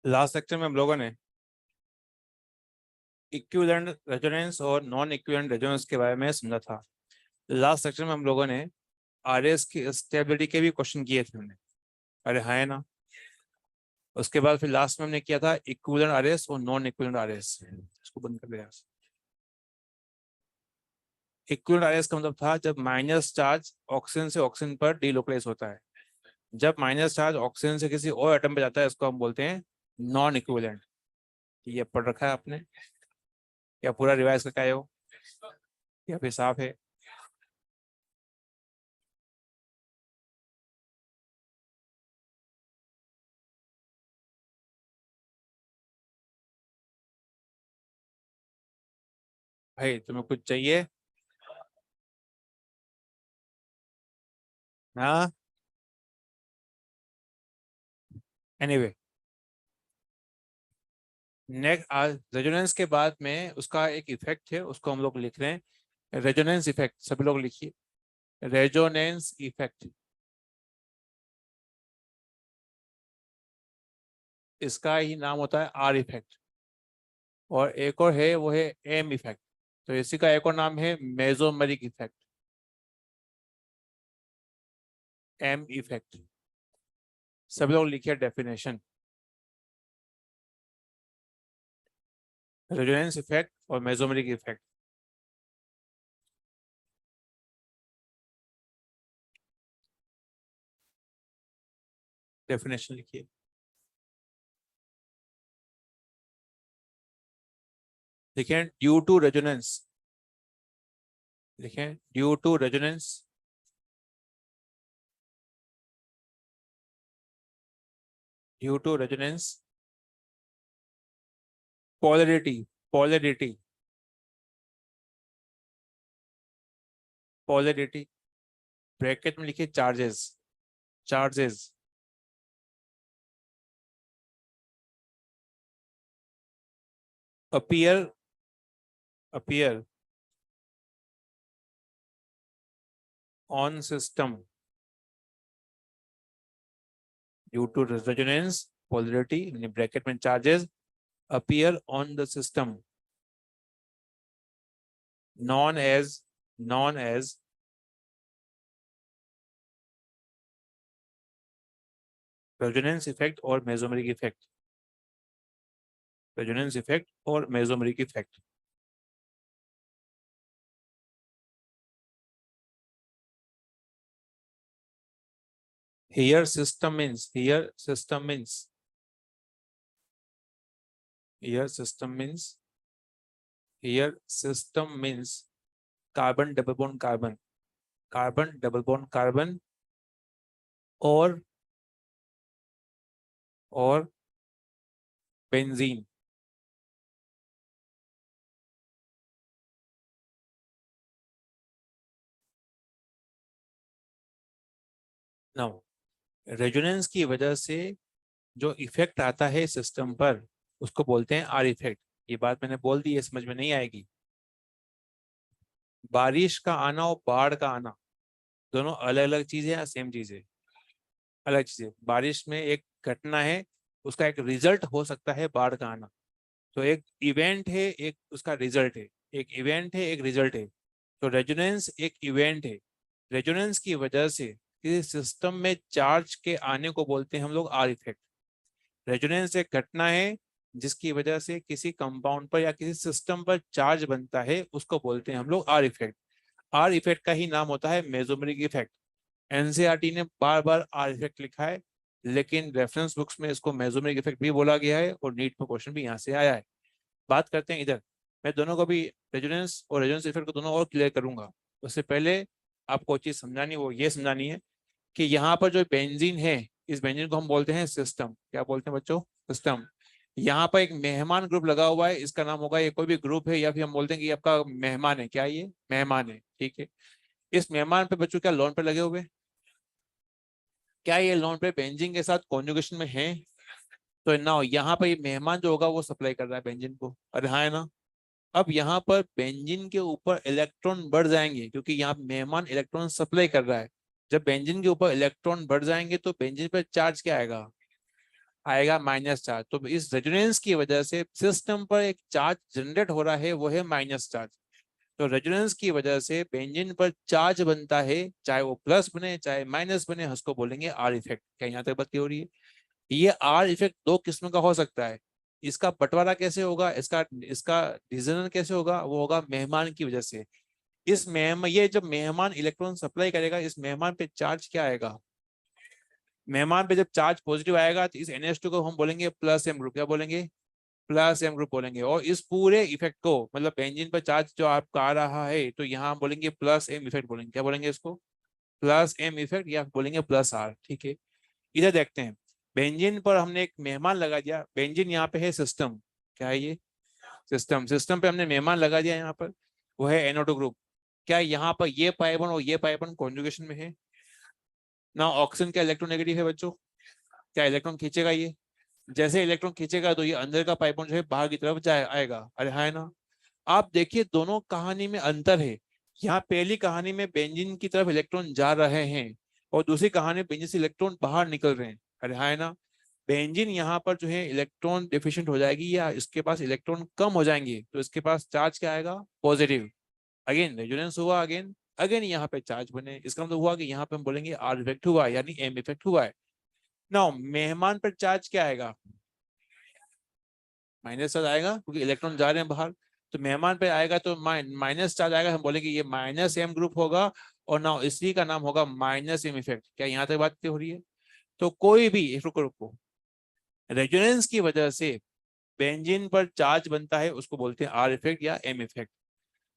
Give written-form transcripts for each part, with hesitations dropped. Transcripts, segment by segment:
Last lecture में हम लोगों ने इक्विवेलेंट रेजोनेंस और नॉन इक्विवेलेंट रेजोनेंस के बारे में समझा था। लास्ट सेक्शन में हम लोगों ने आरएस की स्टेबिलिटी के भी क्वेश्चन किए थे हमने। अरे हाँ है ना। उसके बाद फिर लास्ट में हमने किया था इक्विवेलेंट आरएस और नॉन इक्विवेलेंट आरएस। इसको बंद कर दिया। इक्विवेलेंट आरएस का मतलब था जब माइनस चार्ज ऑक्सीजन से ऑक्सीजन पर डीलोकलाइज होता है। जब माइनस चार्ज ऑक्सीजन से किसी और एटम पे जाता है इसको हम बोलते हैं नॉन इक्विवेलेंट। ये पढ़ रखा है आपने या पूरा रिवाइज करके आए हो या फिर साफ है? भाई तुम्हें कुछ चाहिए? हाँ। एनीवे, नेक्स्ट रेजोनेंस के बाद में उसका एक इफेक्ट है, उसको हम लोग लिख रहे हैं रेजोनेंस इफेक्ट। सभी लोग लिखिए रेजोनेंस इफेक्ट। इसका ही नाम होता है आर इफेक्ट। और एक और है वो है एम इफेक्ट। तो इसी का एक और नाम है मेसोमेरिक इफेक्ट। M effect. सभी लोग लिखिए डेफिनेशन रेजोनेंस इफेक्ट और मेसोमेरिक इफेक्ट। डेफिनेशन लिखिए। लिखें ड्यू टू रेजोनेंस। लिखें due to resonance due to resonance polarity polarity polarity bracket में लिखिए charges charges appear appear on system due to resonance polarity in bracket में charges appear on the system known as resonance effect और mesomeric effect। resonance effect और mesomeric effect। here system means here system means here system means here system means carbon double bond carbon carbon double bond carbon और benzene. Now resonance की वजह से जो effect आता है system पर उसको बोलते हैं आर इफेक्ट। ये बात मैंने बोल दी है, समझ में नहीं आएगी। बारिश का आना और बाढ़ का आना दोनों अलग अलग चीजें या सेम चीजें? अलग चीजें। बारिश में एक घटना है, उसका एक रिजल्ट हो सकता है बाढ़ का आना। तो एक इवेंट है, एक उसका रिजल्ट है। एक इवेंट है, एक रिजल्ट है। तो रेजोनेंस एक इवेंट है। रेजोनेंस की वजह से किसी सिस्टम में चार्ज के आने को बोलते हैं हम लोग आर इफेक्ट। रेजोनेंस एक घटना है जिसकी वजह से किसी कंपाउंड पर या किसी सिस्टम पर चार्ज बनता है, उसको बोलते हैं हम लोग आर इफेक्ट। आर इफेक्ट का ही नाम होता है मेसोमेरिक इफेक्ट। एनसीईआरटी ने बार बार आर इफेक्ट लिखा है, लेकिन रेफरेंस बुक्स में इसको मेसोमेरिक इफेक्ट भी बोला गया है और नीट में क्वेश्चन भी यहाँ से आया है। बात करते हैं इधर। मैं दोनों को भी रेजोनेंस और रेजोनेंस इफेक्ट को दोनों और क्लियर करूंगा। उससे पहले आपको चीज समझानी, वो ये समझानी है कि यहाँ पर जो बेंजीन है, इस बेंजीन को हम बोलते हैं सिस्टम। क्या बोलते हैं बच्चों? सिस्टम। यहाँ पर एक मेहमान ग्रुप लगा हुआ है, इसका नाम होगा, ये कोई भी ग्रुप है या फिर हम बोलते हैं कि ये आपका मेहमान है। क्या ये मेहमान है? ठीक है। इस मेहमान पे बच्चों क्या लोन पे लगे हुए? क्या ये लोन पे बेंजीन के साथ कॉन्जुगेशन में है? तो ना हो, यहाँ पर ये मेहमान जो होगा वो सप्लाई कर रहा है बेंजीन को। अरे हाँ है ना। अब यहाँ पर बेंजीन के ऊपर इलेक्ट्रॉन बढ़ जाएंगे क्योंकि यहाँ मेहमान इलेक्ट्रॉन सप्लाई कर रहा है। जब बेंजीन के ऊपर इलेक्ट्रॉन बढ़ जाएंगे तो बेंजीन पर चार्ज क्या आएगा? आएगा माइनस चार्ज। तो इस रेजोनेंस की वजह से सिस्टम पर एक चार्ज जनरेट हो रहा है, वो है माइनस चार्ज। तो रेजोनेंस की वजह से बेंजीन पर चार्ज बनता है, चाहे वो प्लस बने चाहे माइनस बने, उसको बोलेंगे आर इफेक्ट। क्या यहाँ तक बात हो रही है? ये आर इफेक्ट दो किस्म का हो सकता है। इसका बंटवारा कैसे होगा, इसका इसका डिसीजन कैसे होगा, वो होगा मेहमान की वजह से। इस मेहमान, ये जब मेहमान इलेक्ट्रॉन सप्लाई करेगा, इस मेहमान पे चार्ज क्या आएगा? मेहमान पे जब चार्ज पॉजिटिव आएगा तो इस NH2 को हम बोलेंगे प्लस एम ग्रुप। क्या बोलेंगे? प्लस एम ग्रुप बोलेंगे। और इस पूरे इफेक्ट को, मतलब बेंजीन पर चार्ज जो आपका आ रहा है, तो यहाँ हम बोलेंगे प्लस एम इफेक्ट बोलेंगे। क्या बोलेंगे इसको? प्लस एम इफेक्ट, या बोलेंगे प्लस आर। ठीक है, इधर देखते हैं। बेंजीन पर हमने एक मेहमान लगा दिया। बेंजीन यहाँ पे है सिस्टम। क्या है ये? सिस्टम। सिस्टम पे हमने मेहमान लगा दिया यहाँ पर, वो है NO2 ग्रुप। क्या यहाँ पर ये पाई बॉन्ड और ये पाई बॉन्ड कॉन्जुगेशन में है ना? ऑक्सीजन का इलेक्ट्रोनेगेटिव है बच्चों। क्या इलेक्ट्रॉन खींचेगा ये? जैसे इलेक्ट्रॉन खींचेगा तो ये अंदर का पाई बॉन्ड जो है बाहर की तरफ जाए आएगा। अरे हाँ, है ना? आप देखिए दोनों कहानी में अंतर है। यहाँ पहली कहानी में बेंजीन की तरफ इलेक्ट्रॉन जा रहे हैं, और दूसरी कहानी में बेंजीन से इलेक्ट्रॉन बाहर निकल रहे हैं। अरे हाँ, है ना? बेंजीन यहाँ पर जो है इलेक्ट्रॉन डिफिशिएंट हो जाएगी, या इसके पास इलेक्ट्रॉन कम हो जाएंगे, तो इसके पास चार्ज क्या आएगा? पॉजिटिव। अगेन रेजोनेंस हुआ, अगेन अगेन यहाँ पे चार्ज बने। इसका मतलब हुआ कि यहाँ पे हम बोलेंगे आर इफेक्ट हुआ है, यानी एम इफेक्ट हुआ है। नाउ मेहमान पर चार्ज क्या आएगा? माइनस चार्ज आएगा, क्योंकि इलेक्ट्रॉन जा रहे हैं बाहर। तो मेहमान पे आएगा तो माइनस चार्ज आएगा, हम बोलेंगे ये माइनस एम ग्रुप होगा। और नाउ इसी का नाम होगा माइनस एम इफेक्ट। क्या यहाँ तक बात हो रही है? तो कोई भी, रुको रुको, रेजोनेंस की वजह से बेंजीन पर चार्ज बनता है, उसको बोलते हैं आर इफेक्ट या एम इफेक्ट।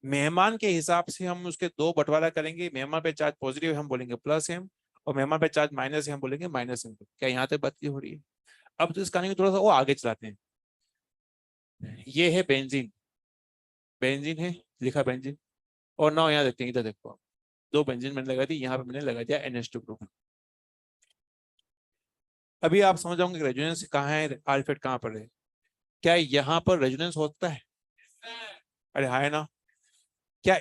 मेहमान के हिसाब से हम उसके दो बंटवारा करेंगे। मेहमान पे चार्ज पॉजिटिव है, हम बोलेंगे प्लस एम, और मेहमान पे चार्ज माइनस है, हम बोलेंगे माइनस एम। क्या यहाँ तक बात हो रही है? अब तो इस कहानी को थोड़ा सा वो आगे चलाते हैं। ये है बेंजीन। बेंजीन है, लिखा बेंजीन। और ना यहाँ देखते हैं, इधर देखो आप, दो बेंजीन मैंने लगा दी, यहाँ पे मैंने लगा दिया NH2 ग्रुप। अभी आप समझ जाओगे रेजोनेंस कहाँ है, आर इफेक्ट कहाँ पर है। क्या यहाँ पर रेजोनेंस होता है? अरे हाँ, है ना? क्या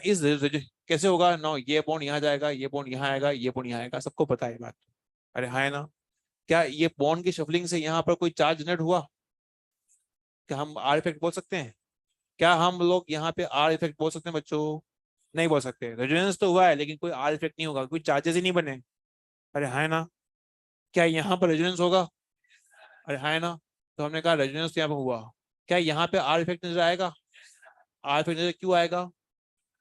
कैसे होगा? नो, ये बॉन्ड यहाँ जाएगा, ये बॉन्ड यहाँ आएगा, ये बॉन्ड यहाँ आएगा, सबको पता है बात। अरे हाँ, है ना? क्या ये बॉन्ड की शफलिंग से यहाँ पर कोई चार्ज जनरेट हुआ? क्या हम आर इफेक्ट बोल सकते हैं? क्या हम लोग यहाँ पे आर इफेक्ट बोल सकते हैं बच्चों? नहीं बोल सकते। रेजोनेंस तो हुआ है, लेकिन कोई आर इफेक्ट नहीं होगा, कोई चार्जेस ही नहीं बने। अरे हाँ, है ना? क्या यहाँ पर रेजोनेंस होगा? अरे हाँ, है ना? तो हमने कहा रेजोनेंस यहाँ पे हुआ। क्या यहाँ पे आर इफेक्ट नजर आएगा? आर इफेक्ट नजर क्यों आएगा?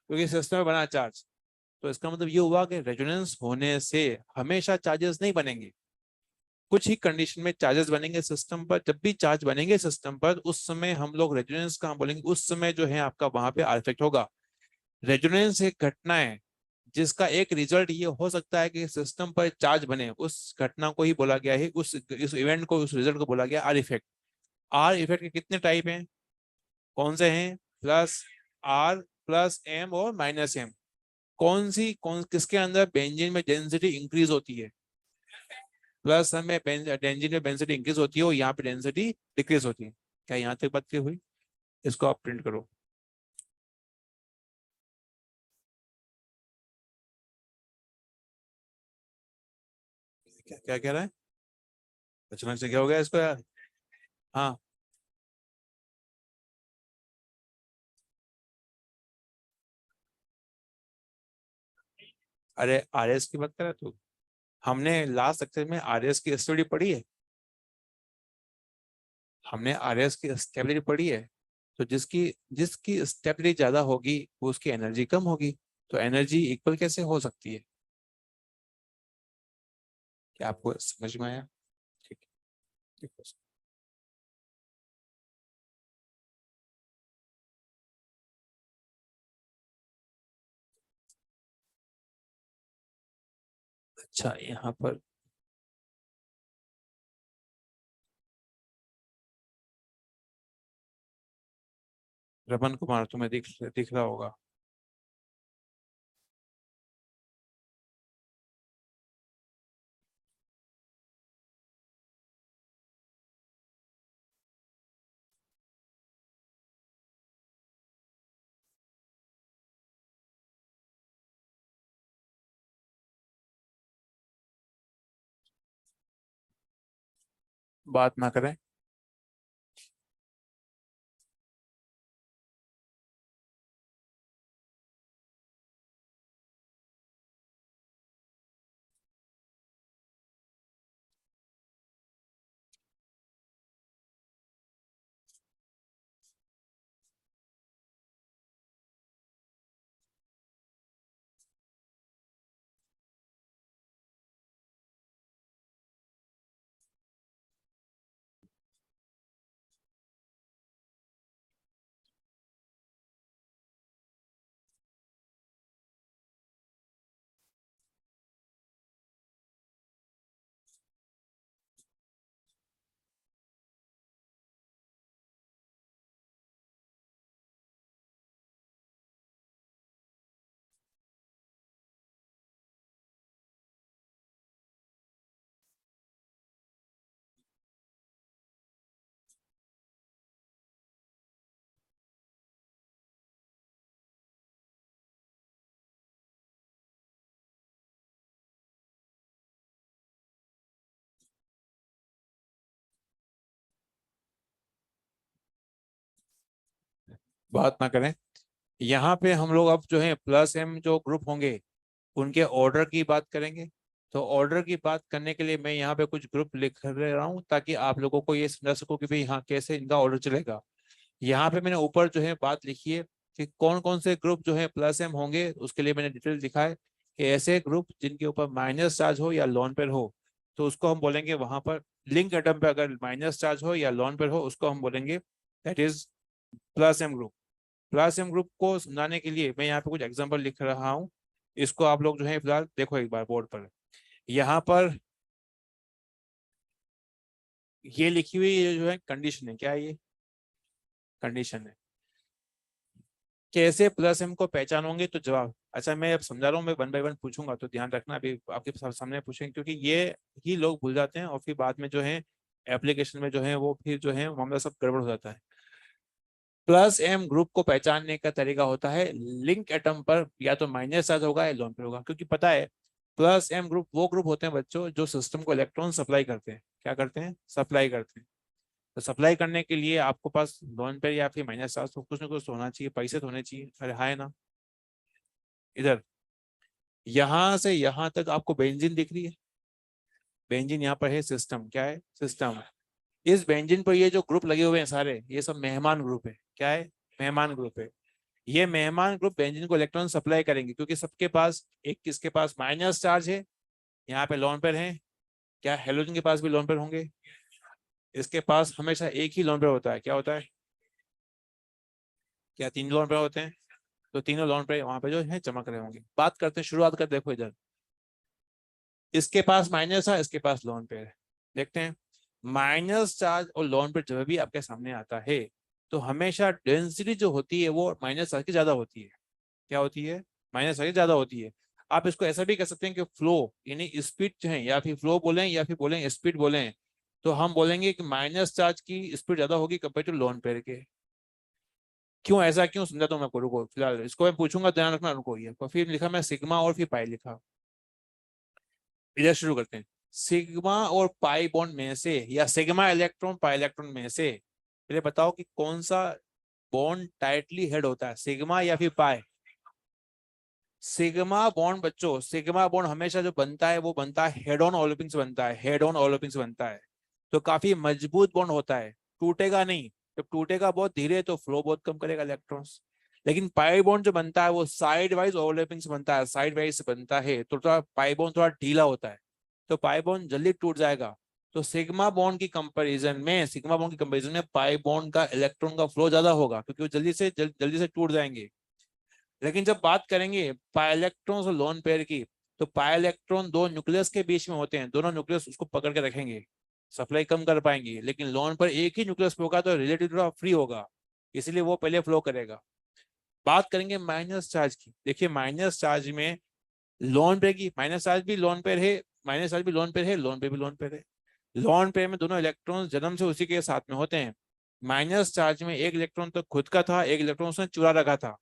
क्योंकि सिस्टम में बना चार्ज। तो इसका मतलब ये हुआ कि रेजोनेंस होने से हमेशा चार्जेस नहीं बनेंगे, कुछ ही कंडीशन में चार्जेस बनेंगे सिस्टम पर। जब भी चार्ज बनेंगे सिस्टम पर, उस समय हम लोग रेजोनेंस का हम बोलेंगे, उस समय जो है आपका वहां पे आर इफेक्ट होगा। रेजोनेंस एक घटना है जिसका एक रिजल्ट ये हो सकता है कि सिस्टम पर चार्ज बने, उस घटना को ही बोला गया है, उस इस इवेंट को, उस रिजल्ट को बोला गया आर इफेक्ट। आर इफेक्ट के कितने टाइप हैं? कौन से हैं? प्लस आर, प्लस एम और माइनस एम। कौन किसके अंदर बेंजीन में डेंसिटी इंक्रीज होती है? प्लस में डेंजीन में डेंसिटी इंक्रीज होती है, और यहाँ पे डेंसिटी डिक्रीज होती है। क्या यहाँ तक बात क्लियर हुई? इसको आप प्रिंट करो। क्या क्या कह रहा है? अचानक से क्या हो गया इसको यार? हाँ, अरे RS की बात कर रहा तू? हमने लास्ट लेक्चर में RS की स्टडी पढ़ी है। हमने RS की स्टेबिलिटी पढ़ी है। तो जिसकी जिसकी स्टेबिलिटी ज्यादा होगी, वो उसकी एनर्जी कम होगी। तो एनर्जी इक्वल कैसे हो सकती है? क्या आपको समझ में आया? ठीक है, ठीक है। अच्छा, यहाँ पर रमन कुमार तुम्हें दिख दिख रहा होगा। बात ना करें। बात ना करें। यहाँ पे हम लोग अब जो है प्लस एम जो ग्रुप होंगे उनके ऑर्डर की बात करेंगे। तो ऑर्डर की बात करने के लिए मैं यहाँ पे कुछ ग्रुप लिख ले रहा हूँ ताकि आप लोगों को ये समझा सकूं कि भाई हाँ कैसे इनका ऑर्डर चलेगा। यहाँ पे मैंने ऊपर जो है बात लिखी है कि कौन कौन से ग्रुप जो है प्लस एम होंगे, उसके लिए मैंने डिटेल लिखा है कि ऐसे ग्रुप जिनके ऊपर माइनस चार्ज हो या लोन पर हो तो उसको हम बोलेंगे वहां पर लिंक एटम पे अगर माइनस चार्ज हो या लोन पर हो उसको हम बोलेंगे that is plus M group. Plus M group को समझाने के लिए मैं यहाँ पे कुछ एग्जांपल लिख रहा हूँ। इसको आप लोग जो है फिलहाल देखो एक बार बोर्ड पर। यहाँ पर ये लिखी हुई ये जो है कंडीशन है, क्या है ये कंडीशन है। कैसे प्लस एम को पहचानोगे तो जवाब, अच्छा मैं अब समझा रहा हूँ, मैं वन बाय वन पूछूंगा तो ध्यान रखना, अभी आपके सामने पूछेंगे क्योंकि ये ही लोग भूल जाते हैं और फिर बाद में जो है एप्लीकेशन में जो है वो फिर जो है मामला सब गड़बड़ हो जाता है। प्लस एम ग्रुप को पहचानने का तरीका होता है लिंक एटम पर या तो माइनस चार्ज होगा या लोन पे होगा, क्योंकि पता है प्लस एम ग्रुप वो ग्रुप होते हैं बच्चों जो सिस्टम को इलेक्ट्रॉन सप्लाई करते हैं। क्या करते हैं? सप्लाई करते हैं। तो सप्लाई करने के लिए आपको पास लोन पे या फिर माइनस चार्ज तो कुछ ना कुछ तो होना चाहिए, पैसे तो होने चाहिए। अरे हाय ना, इधर यहां से यहां तक आपको बेंजीन दिख रही है। बेंजीन यहाँ पर है, सिस्टम क्या है? सिस्टम। इस बेंजीन पर ये जो ग्रुप लगे हुए हैं सारे ये सब मेहमान ग्रुप है। क्या है? मेहमान ग्रुप है। ये मेहमान ग्रुप बेंजीन को इलेक्ट्रॉन सप्लाई करेंगे क्योंकि सबके पास एक किसके पास माइनस चार्ज है, यहाँ पे लोन पेयर है। क्या हेलोजन के पास भी लोन पेयर होंगे? इसके पास हमेशा एक ही लोन पेयर होता है। क्या होता है? क्या तीन लोन पेयर होते हैं? तो तीनों लोन पेयर वहां पे जो है चमक रहे होंगे। बात करते हैं, शुरुआत कर देखो इधर, इसके पास माइनस है, इसके पास लोन पेयर है। देखते हैं माइनस चार्ज और लोन पेयर जब भी आपके सामने आता है तो हमेशा डेंसिटी जो होती है वो माइनस चार्ज की ज्यादा होती है। क्या होती है? माइनस चार्ज ज्यादा होती है। आप इसको ऐसा भी कह सकते हैं कि फ्लो यानी स्पीड जो है, या फिर फ्लो बोलें या फिर बोलें स्पीड बोलें, तो हम बोलेंगे कि माइनस चार्ज की स्पीड ज्यादा होगी कंपेयर टू लोन पेयर के। क्यों ऐसा क्यों समझाता हूँ मैं आपको, रुको फिलहाल इसको मैं पूछूंगा, ध्यान रखना, रुको। ये तो फिर लिखा मैं सिग्मा और फिर पाई लिखा। इधर शुरू करते हैं। सिग्मा और पाई बॉन्ड में से या सिग्मा इलेक्ट्रॉन पाई इलेक्ट्रॉन में से पहले बताओ कि कौन सा बॉन्ड टाइटली हेड होता है, सिग्मा या फिर पाई? सिग्मा बॉन्ड बच्चों, सिग्मा बॉन्ड हमेशा जो बनता है वो बनता है हेड ऑन ओवरलैपिंग से बनता है, हेड ऑन ओवरलैपिंग से बनता है। तो काफी मजबूत बॉन्ड होता है, टूटेगा नहीं। जब टूटेगा बहुत धीरे तो फ्लो बहुत कम करेगा इलेक्ट्रॉन्स। लेकिन पाई बॉन्ड जो बनता है वो साइड वाइज ओवरलैपिंग से बनता है, साइड वाइज से बनता है तो थोड़ा पाई बॉन्ड थोड़ा ढीला होता है, तो पाई बॉन्ड जल्दी टूट जाएगा। तो सिग्मा बॉन्ड की कंपैरिजन में, सिग्मा बॉन्ड की कंपैरिजन में पाई बॉन्ड का इलेक्ट्रॉन का फ्लो ज्यादा होगा क्योंकि वो जल्दी से टूट जाएंगे। लेकिन जब बात करेंगे पाइलेक्ट्रॉन और लोन पेयर की, तो पाइलेक्ट्रॉन दो न्यूक्लियस के बीच में होते हैं, दोनों न्यूक्लियस उसको पकड़ के रखेंगे, सप्लाई कम कर पाएंगे। लेकिन लोन पर एक ही न्यूक्लियस होगा तो रिलेटिव थोड़ा फ्री होगा, इसलिए वो पहले फ्लो करेगा। बात करेंगे माइनस चार्ज की। देखिए माइनस चार्ज में लोन पेयर की, माइनस चार्ज भी लोन पेयर है, माइनस चार्ज भी लोन पेयर है, लोन पेयर भी लोन पेयर है। लोन पेयर में दोनों इलेक्ट्रॉन जन्म से उसी के साथ में होते हैं। माइनस चार्ज में एक इलेक्ट्रॉन तो खुद का था, एक इलेक्ट्रॉन उसने चुरा रखा था।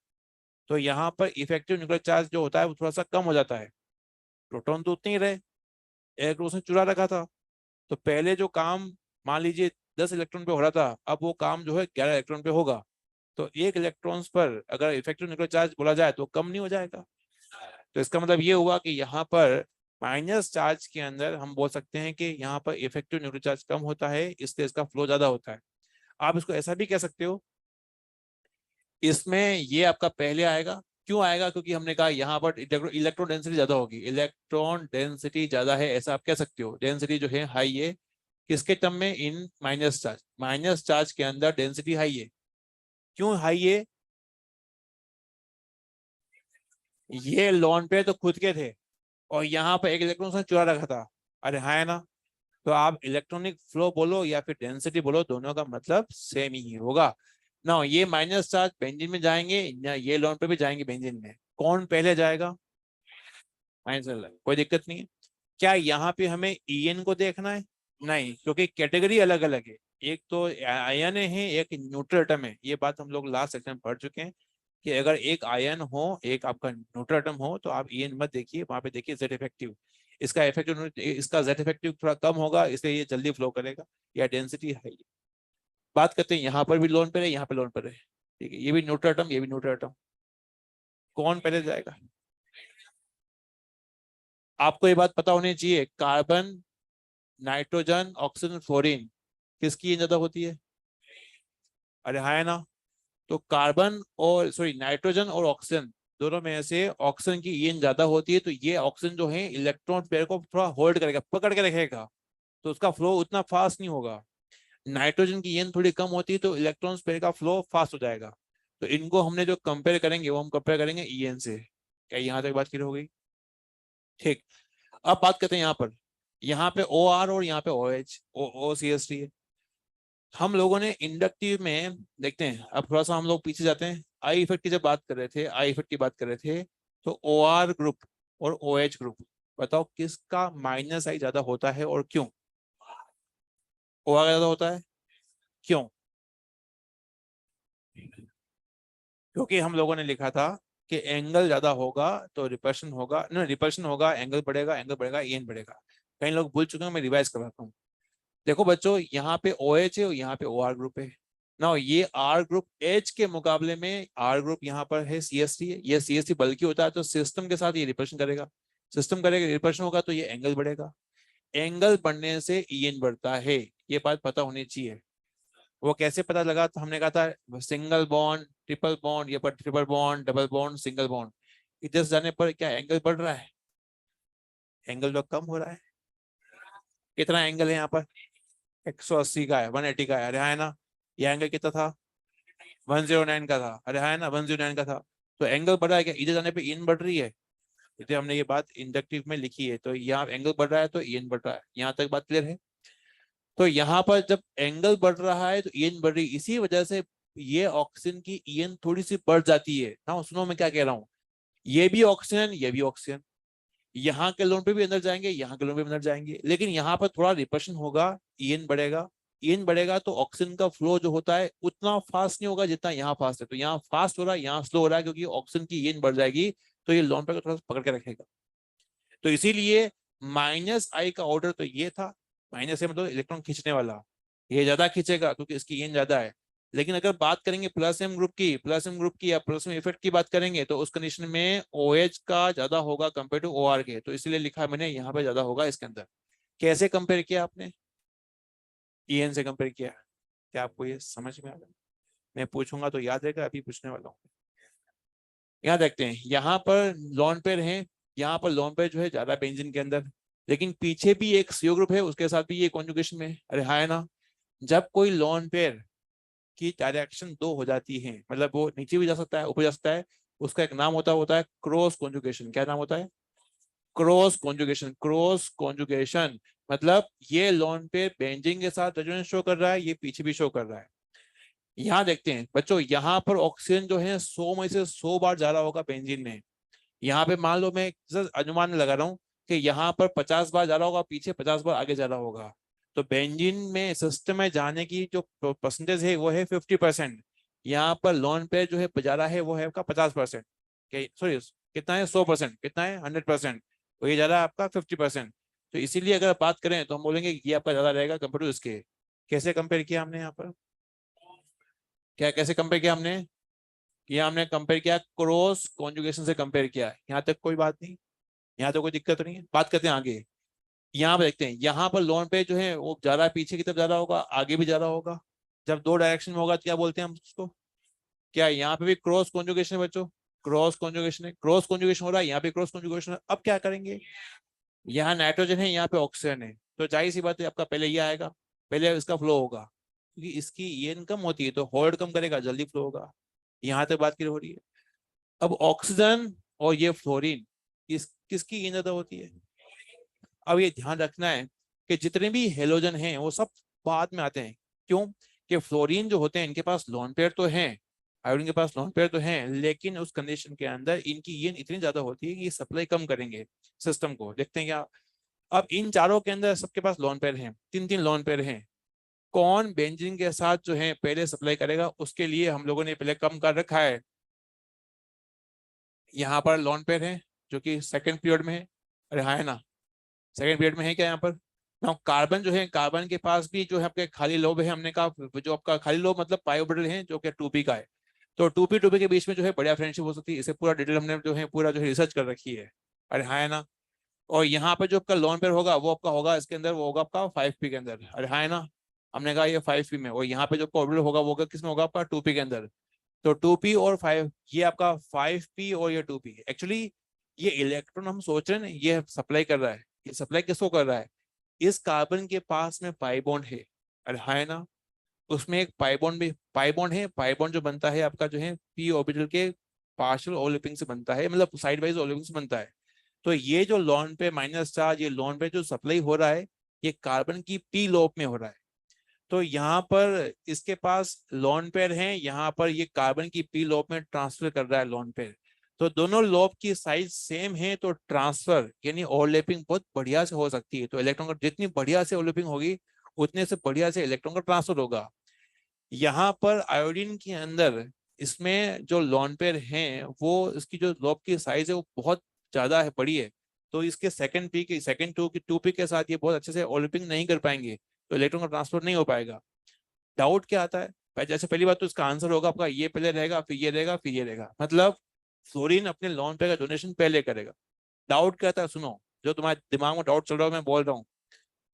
तो यहाँ पर इफेक्टिव न्यूक्लियर चार्ज जो होता है वो थोड़ा सा कम हो जाता है। प्रोटॉन तो उतने ही रहे, एक उसने चुरा रखा था। तो पहले जो काम मान लीजिए 10 इलेक्ट्रॉन पे हो रहा था, अब वो काम जो है 11 इलेक्ट्रॉन पे होगा। तो एक इलेक्ट्रॉन्स पर अगर इफेक्टिव न्यूक्लियर चार्ज बोला जाए तो कम नहीं हो जाएगा। तो इसका मतलब ये हुआ कि यहाँ पर माइनस चार्ज के अंदर हम बोल सकते हैं कि यहाँ पर इफेक्टिव न्यूक्लियर चार्ज कम होता है, इसलिए इसका फ्लो ज्यादा होता है। आप इसको ऐसा भी कह सकते हो, इसमें ये आपका पहले आएगा। क्यों आएगा? क्योंकि हमने कहा यहाँ पर इलेक्ट्रॉन डेंसिटी ज्यादा होगी, इलेक्ट्रॉन डेंसिटी ज्यादा है, ऐसा आप कह सकते हो। डेंसिटी जो है हाई है, किसके टर्म में? इन माइनस चार्ज के अंदर डेंसिटी हाई है। क्यों हाई है? ये लोन पे तो खुद के थे और यहाँ पर एक इलेक्ट्रॉन उसने चुरा रखा था। अरे हाँ, है ना? तो आप इलेक्ट्रॉनिक फ्लो बोलो या फिर डेंसिटी बोलो, दोनों का मतलब सेम ही होगा ना। ये माइनस चार्ज बेंजीन में जाएंगे या ये लोन पे भी जाएंगे बेंजीन में, कौन पहले जाएगा? माइनस। कोई दिक्कत नहीं है। क्या यहाँ पे हमें ईएन को देखना है? नहीं, क्योंकि कैटेगरी अलग अलग है। एक तो आयन है, एक न्यूट्रल एटम है। ये बात हम लोग लास्ट सेक्शन में पढ़ चुके हैं कि अगर एक आयन हो, एक आपका न्यूट्रल एटम हो, तो आप ईएन मत देखिए, वहां पे देखिए जेड इफेक्टिव। इसका जेड इफेक्टिव थोड़ा कम होगा, इसलिए ये जल्दी फ्लो करेगा, या डेंसिटी हाई। बात करते हैं यहाँ पर भी लोन पे रहे, यहाँ पे लोन पे रहे, ठीक है? ये भी न्यूट्रल एटम, ये भी न्यूट्रल एटम, कौन पहले जाएगा? आपको ये बात पता होनी चाहिए, कार्बन, नाइट्रोजन, ऑक्सीजन, फ्लोरीन, किसकी ज्यादा होती है? अरे हाँ, है ना? तो कार्बन और सॉरी नाइट्रोजन और ऑक्सीजन दोनों में से ऑक्सीजन की ईएन ज्यादा होती है, तो ये ऑक्सीजन जो है इलेक्ट्रॉन पेयर को थोड़ा होल्ड करेगा, पकड़ के रखेगा, तो उसका फ्लो उतना फास्ट नहीं होगा। नाइट्रोजन की ईएन थोड़ी कम होती है, तो इलेक्ट्रॉन पेयर का फ्लो फास्ट हो जाएगा। तो इनको हमने जो कंपेयर करेंगे वो हम कंपेयर करेंगे ईएन से। क्या यहाँ तक बात क्लियर हो गई? ठीक। अब बात करते हैं यहाँ पर, यहाँ पे ओ आर और यहाँ पे ओ एच, ओ सी एस टी है। हम लोगों ने इंडक्टिव में देखते हैं, अब थोड़ा सा हम लोग पीछे जाते हैं। आई इफेक्ट की जब बात कर रहे थे, आई इफेक्ट की बात कर रहे थे, तो ओ आर ग्रुप और ओ एच ग्रुप, बताओ किसका माइनस आई ज्यादा होता है और क्यों? ओ आर ज्यादा होता है, क्यों? क्योंकि हम लोगों ने लिखा था कि एंगल ज्यादा होगा तो रिपल्शन होगा, नहीं रिपल्शन होगा, एंगल बढ़ेगा, एंगल बढ़ेगा, ईएन बढ़ेगा। कई लोग भूल चुके हैं, मैं रिवाइज करवाता हूँ। देखो बच्चों, यहाँ पे ओ एच है और यहाँ पे ओ आर ग्रुप है ना। ये आर ग्रुप एच के मुकाबले में आर ग्रुप यहाँ पर है, सी एस टी है। ये सी एस टी बल्कि होता है, तो सिस्टम के साथ ये रिपल्शन करेगा, सिस्टम करेगा, रिपल्शन होगा तो ये एंगल बढ़ेगा, एंगल बढ़ने से ईएन बढ़ता है। ये बात पता होनी चाहिए। वो कैसे पता लगा? तो हमने कहा था सिंगल बॉन्ड, ट्रिपल बॉन्ड, या पर triple bond, double bond, single bond, इधर जाने पर क्या एंगल बढ़ रहा है? एंगल तो कम हो रहा है। कितना एंगल है यहाँ पर? 180 का है, 180 का है, अरे हाँ, है ना? ये एंगल कितना था? 109 का था, अरे हाँ, है ना? 109 का था। तो एंगल बढ़ रहा है क्या? इधर जाने पे ईएन बढ़ रही है, इसलिए हमने ये बात इंडक्टिव में लिखी है। तो यहाँ एंगल बढ़ रहा है तो ईएन बढ़ रहा है। यहाँ तक बात क्लियर है? तो यहाँ पर जब एंगल बढ़ रहा है तो ईएन बढ़ रही है, इसी वजह से ये ऑक्सीजन की ईएन थोड़ी सी बढ़ जाती है ना। सुनो मैं क्या कह रहा हूँ, ये भी ऑक्सीजन, ये भी ऑक्सीजन, यहाँ के लोन पे भी अंदर जाएंगे, यहाँ के लोन पे भी अंदर जाएंगे, लेकिन यहाँ पर थोड़ा रिपल्शन होगा, ईएन बढ़ेगा। ईएन बढ़ेगा तो ऑक्सीजन का फ्लो जो होता है उतना फास्ट नहीं होगा जितना यहाँ फास्ट है। तो यहाँ फास्ट हो रहा है, यहाँ स्लो हो रहा है, क्योंकि ऑक्सीजन की ईएन बढ़ जाएगी, तो ये लोन पे को थोड़ा पकड़ के रखेगा। तो इसीलिए माइनस आई का ऑर्डर तो ये था, माइनस है मतलब इलेक्ट्रॉन खींचने वाला, ये ज्यादा खींचेगा क्योंकि इसकी ईएन ज्यादा है। लेकिन अगर बात करेंगे प्लस एम ग्रुप की, प्लस एम ग्रुप की या प्लस एम इफेक्ट की बात करेंगे, तो उस कंडीशन में ओ एच का ज्यादा होगा कंपेयर टू ओ आर के, तो इसलिए लिखा मैंने यहाँ पे ज्यादा होगा इसके अंदर। कैसे कंपेयर किया आपने? ईएन से कंपेयर किया। क्या आपको ये समझ में आ गया? मैं पूछूंगा तो याद रहेगा, अभी पूछने वाला हूँ। यहाँ देखते हैं, यहाँ पर लॉन पेयर है, यहाँ पर लॉन पेयर जो है ज्यादा बेंजीन के अंदर, लेकिन पीछे भी एक सीओ ग्रुप है, उसके साथ भी ये कॉन्जुगेशन में है। अरे हाँ, है ना? जब कोई लॉन पेयर की डायरेक्शन दो हो जाती है, मतलब वो नीचे भी जा सकता है, ऊपर जा सकता है, उसका एक नाम होता है क्रॉस कॉन्जुगेशन। क्या नाम होता है? Cross conjugation. क्रॉस कॉन्जुगेशन मतलब ये लॉन पेयर बेंजीन के साथ रेजोनेंस शो कर रहा है, ये पीछे भी शो कर रहा है। यहाँ देखते हैं बच्चों, यहाँ पर ऑक्सीजन जो है 100 में से 100 बार जा रहा होगा बेंजीन में। यहाँ पे मान लो मैं अनुमान लगा रहा हूँ कि यहाँ पर 50 बार जा रहा होगा, पीछे 50 बार आगे जा रहा होगा। तो बेंजीन में सिस्टम में जाने की जो परसेंटेज है वो है 50%। यहाँ पर लॉन पे जो है जा रहा है वो है आपका 50%, सॉरी कितना है? 100%। कितना है? 100%। तो ये जा रहा है आपका 50%। तो इसीलिए अगर बात करें तो हम बोलेंगे ये आपका ज्यादा रहेगा कंपेयर टू इसके। कैसे कंपेयर किया हमने यहाँ पर, क्या कैसे कंपेयर किया हमने, ये हमने कंपेयर किया क्रॉस कॉन्जुगेशन से कंपेयर किया है। यहाँ तक कोई बात नहीं, यहाँ तो कोई दिक्कत नहीं है। बात करते हैं आगे। यहाँ पर देखते हैं, यहाँ पर लोन पे जो है वो जा रहा है पीछे की तरफ, जा रहा होगा, आगे भी जा रहा होगा। जब दो डायरेक्शन में होगा तो क्या बोलते हैं हम उसको, क्या यहाँ पे भी क्रॉस कॉन्जुगेशन है बच्चों, क्रॉस कॉन्जुगेशन है, क्रॉस कॉन्जुगेशन हो रहा है, यहाँ पे क्रॉस कॉन्जुगेशन है। अब क्या करेंगे, यहाँ नाइट्रोजन है, यहाँ पे ऑक्सीजन है, तो जाहिर सी बात है आपका पहले ये आएगा, पहले इसका फ्लो होगा, क्योंकि इसकी ये कम होती है तो होल्ड कम करेगा, जल्दी फ्लो होगा। यहाँ तक बात क्लियर हो रही है। अब ऑक्सीजन और ये फ्लोरीन, इस किसकी ईंधन ज्यादा होती है। अब ये ध्यान रखना है कि जितने भी हेलोजन हैं वो सब बाद में आते हैं। क्यों, कि फ्लोरीन जो होते हैं इनके पास लोन पेयर तो हैं, आयोडीन के पास लोन पेयर तो हैं, लेकिन उस कंडीशन के अंदर इनकी ईंधन इतनी ज्यादा होती है कि ये सप्लाई कम करेंगे सिस्टम को। देखते हैं क्या। अब इन चारों के अंदर सबके पास लोन पेयर हैं, तीन तीन लोन पेयर हैं। कौन बेंजीन के साथ जो है पहले सप्लाई करेगा, उसके लिए हम लोगों ने पहले कम कर रखा है। यहाँ पर लोन पेयर है जो कि सेकंड पीरियड में है, अरे हाँ है ना, सेकंड पीरियड में है क्या यहाँ पर। ना कार्बन जो है, कार्बन के पास भी जो है आपके खाली लोब है, हमने कहा जो आपका खाली लोब मतलब पायोबडल है जो कि 2p का है। तो 2p के बीच में जो है बढ़िया फ्रेंडशिप हो सकती है, इसे पूरा डिटेल हमने जो है पूरा जो है रिसर्च कर रखी है। अरे हाँ है ना। और यहाँ पे जो आपका लोन पेयर होगा वो आपका होगा इसके अंदर, वो होगा आपका 5p के अंदर। अरे हाँ है ना, हमने कहा ये 5p में, और यहाँ पे जो ऑर्बिटल होगा वो किस में होगा आपका 2p के अंदर। तो 2p और 5, ये आपका 5p और ये 2p एक्चुअली, ये इलेक्ट्रॉन हम सोच रहे हैं ना ये सप्लाई कर रहा है, ये सप्लाई किसको कर रहा है, इस कार्बन के पास में पाई बॉन्ड है। अरे हाँ है ना, उसमें एक पाई बॉन्ड भी, पाई बॉन्ड है, पाई बॉन्ड जो बनता है आपका जो है p ऑर्बिटल के पार्शियल ओवरलैपिंग से बनता है, मतलब साइड वाइज ओवरलैपिंग से बनता है। तो ये जो लॉन पे माइनस चार्ज, ये लॉन पे जो सप्लाई हो रहा है, ये कार्बन की p लोब में हो रहा है। तो यहाँ पर इसके पास लॉन पेयर है, यहाँ पर ये कार्बन की p लोब में ट्रांसफर कर रहा है लॉन पेयर। तो दोनों लोब की साइज सेम है, तो ट्रांसफर यानी ओवरलैपिंग बहुत बढ़िया से हो सकती है। तो इलेक्ट्रॉन का जितनी बढ़िया से ओवरलैपिंग होगी, उतने से बढ़िया से इलेक्ट्रॉन का ट्रांसफर होगा। यहाँ पर आयोडीन के अंदर इसमें जो लॉन पेयर हैं वो, इसकी जो लोब की साइज है वो बहुत ज्यादा है, बड़ी है। तो इसके सेकंड पी के सेकंड टू पी के साथ ये बहुत अच्छे से ओवरलैपिंग नहीं कर पाएंगे, तो इलेक्ट्रॉन का ट्रांसफर नहीं हो पाएगा। डाउट क्या आता है, जैसे पहली बात तो इसका आंसर होगा आपका ये पहले रहेगा, फिर ये रहेगा, फिर ये रहेगा, मतलब फ्लोरीन अपने लॉन पेयर का डोनेशन पहले करेगा। डाउट क्या आता है, सुनो, जो तुम्हारे दिमाग में डाउट चल रहा है मैं बोल रहा हूँ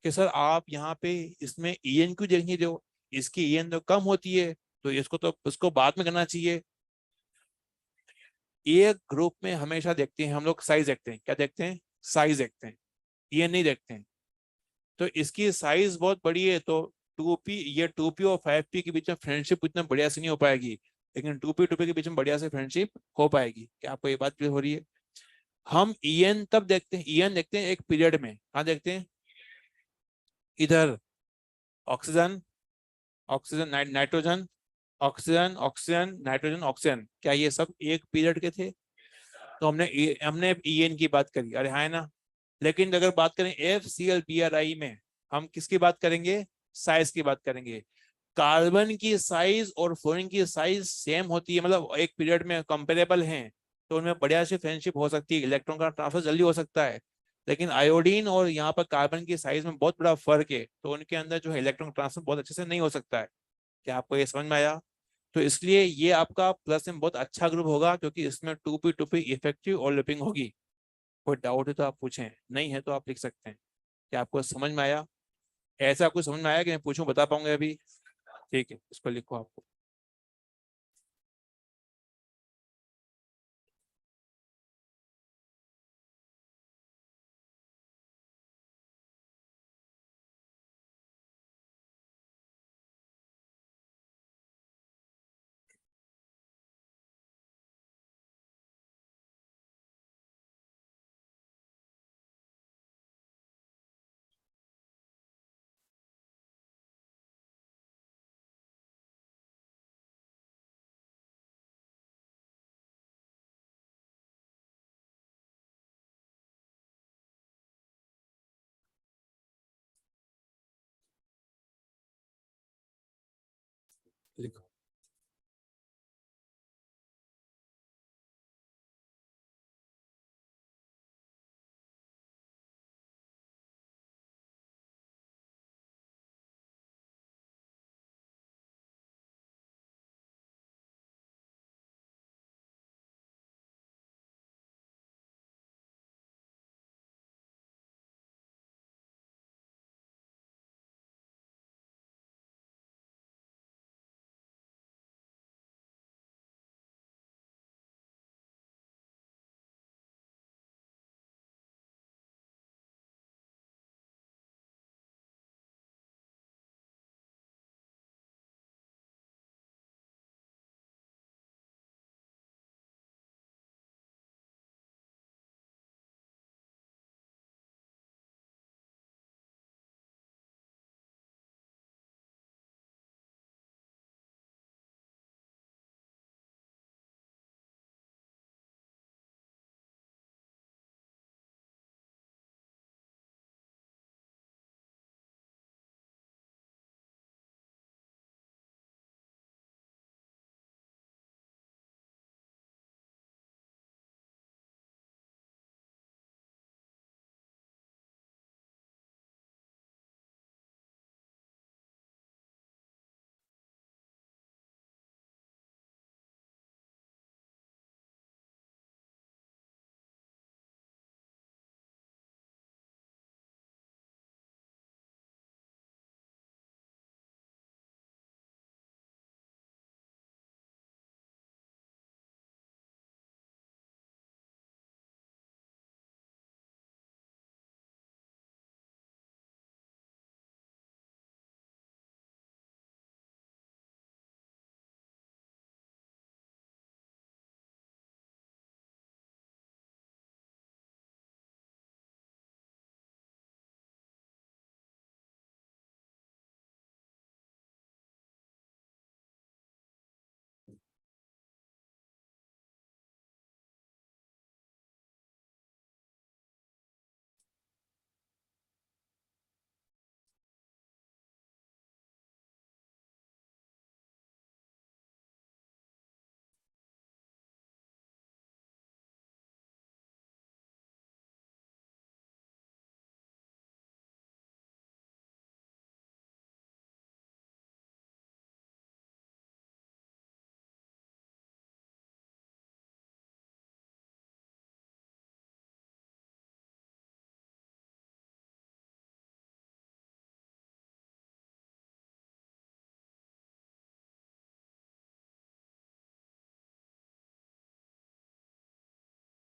कि सर आप यहाँ पे इसमें ईएन क्यों देख नहीं रहे हो, इसकी ईएन तो कम होती है, तो इसको बाद में करना चाहिए। एक ग्रुप में हमेशा देखते हैं हम लोग साइज देखते हैं, क्या देखते हैं, साइज देखते हैं, ईएन नहीं देखते हैं। तो इसकी साइज बहुत बड़ी है, तो 2p, ये 2p और 5p के बीच में फ्रेंडशिप इतना बढ़िया से नहीं हो पाएगी, लेकिन 2p के बीच में बढ़िया से फ्रेंडशिप हो पाएगी। क्या आपको ये बात क्लियर हो रही है। हम ईएन तब देखते हैं, ईएन देखते हैं एक पीरियड में, कहाँ देखते हैं, इधर oxygen, oxygen nitrogen, oxygen oxygen nitrogen oxygen, क्या ये सब एक पीरियड के थे। तो हमने ईएन की बात करी, अरे हाँ है ना। लेकिन अगर बात करें FCl में, हम किसकी बात करेंगे, साइज की बात करेंगे। कार्बन की साइज और फ्लोरीन की साइज सेम होती है, मतलब एक पीरियड में कंपेरेबल हैं, तो उनमें बढ़िया सी फ्रेंडशिप हो सकती है, इलेक्ट्रॉन का ट्रांसफर जल्दी हो सकता है। लेकिन आयोडीन और यहाँ पर कार्बन की साइज में बहुत बड़ा फर्क है, तो उनके अंदर जो है इलेक्ट्रॉन ट्रांसफर बहुत अच्छे से नहीं हो सकता है। क्या आपको ये समझ में आया। तो इसलिए ये आपका प्लस में बहुत अच्छा ग्रुप होगा, क्योंकि इसमें 2p इफेक्टिव और लिपिंग होगी। कोई डाउट है तो आप पूछें, नहीं है तो आप लिख सकते हैं। क्या आपको समझ में आया, ऐसा आपको समझ में आया कि मैं पूछूं बता पाऊंगा अभी। ठीक है, इसको लिखो आपको। लिखो।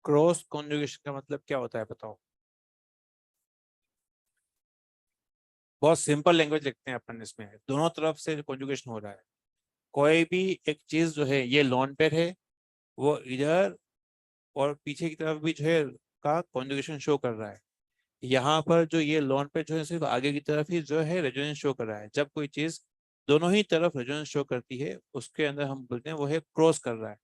क्रॉस कॉन्जुगेशन का मतलब क्या होता है बताओ? बहुत सिंपल लैंग्वेज लिखते हैं अपन इसमें, दोनों तरफ से कॉन्जुगेशन हो रहा है। कोई भी एक चीज जो है, ये लोन पेयर है, वो इधर और पीछे की तरफ भी जो है का कॉन्जुगेशन शो कर रहा है। यहाँ पर जो ये लोन पेयर जो है सिर्फ आगे की तरफ ही जो है रेजोनेंस शो कर रहा है। जब कोई चीज दोनों ही तरफ रेजोनेंस शो करती है, उसके अंदर हम बोलते हैं वो है क्रॉस कर रहा है।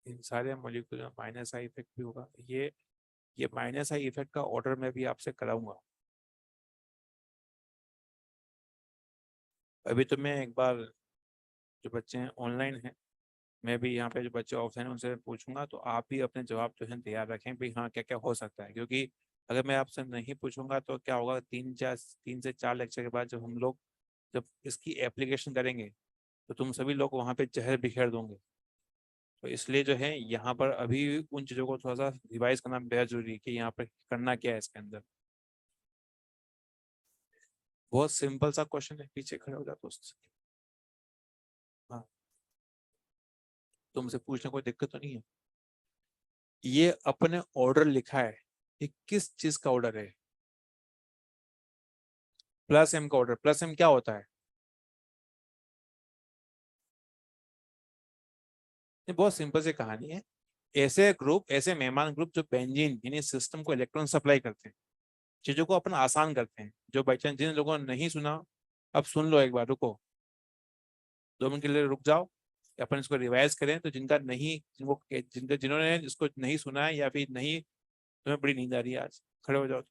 इन सारे मॉलिक्यूल में माइनस आई इफेक्ट भी होगा। ये माइनस आई इफेक्ट का ऑर्डर मैं भी आपसे कराऊंगा। अभी तो मैं एक बार, जो बच्चे हैं ऑनलाइन हैं, मैं भी यहाँ पे जो बच्चे ऑफलाइन हैं उनसे पूछूंगा, तो आप भी अपने जवाब जो है तैयार रखें भाई, हाँ क्या क्या हो सकता है। क्योंकि अगर मैं आपसे नहीं पूछूंगा तो क्या होगा, 3 से 4 लेक्चर के बाद जब हम लोग जब इसकी एप्लीकेशन करेंगे, तो तुम सभी लोग वहाँ पे जहर बिखेर दोगे। तो इसलिए जो है यहाँ पर अभी उन चीज़ों को थोड़ा सा रिवाइज करना बेहद जरूरी है कि यहाँ पर करना क्या है इसके अंदर। बहुत सिंपल सा क्वेश्चन है, पीछे खड़े हो जाओ दोस्त। हाँ, तुमसे पूछने कोई दिक्कत तो नहीं है? ये अपने ऑर्डर लिखा है, ये किस चीज का ऑर्डर है? प्लस एम का ऑर्डर। प्लस एम क्या होता है? ये बहुत सिंपल सी कहानी है। ऐसे ग्रुप, ऐसे मेहमान ग्रुप जो बेंजीन यानी सिस्टम को इलेक्ट्रॉन सप्लाई करते हैं, चीजों को अपन आसान करते हैं। जो बाई चांस जिन लोगों ने नहीं सुना, अब सुन लो एक बार, रुको 2 मिनट के लिए रुक जाओ, अपन इसको रिवाइज करें। तो जिनका नहीं, जिन्होंने इसको नहीं सुना है या फिर नहीं, तुम्हें बड़ी नींद आ रही है आज, खड़े हो जाओ।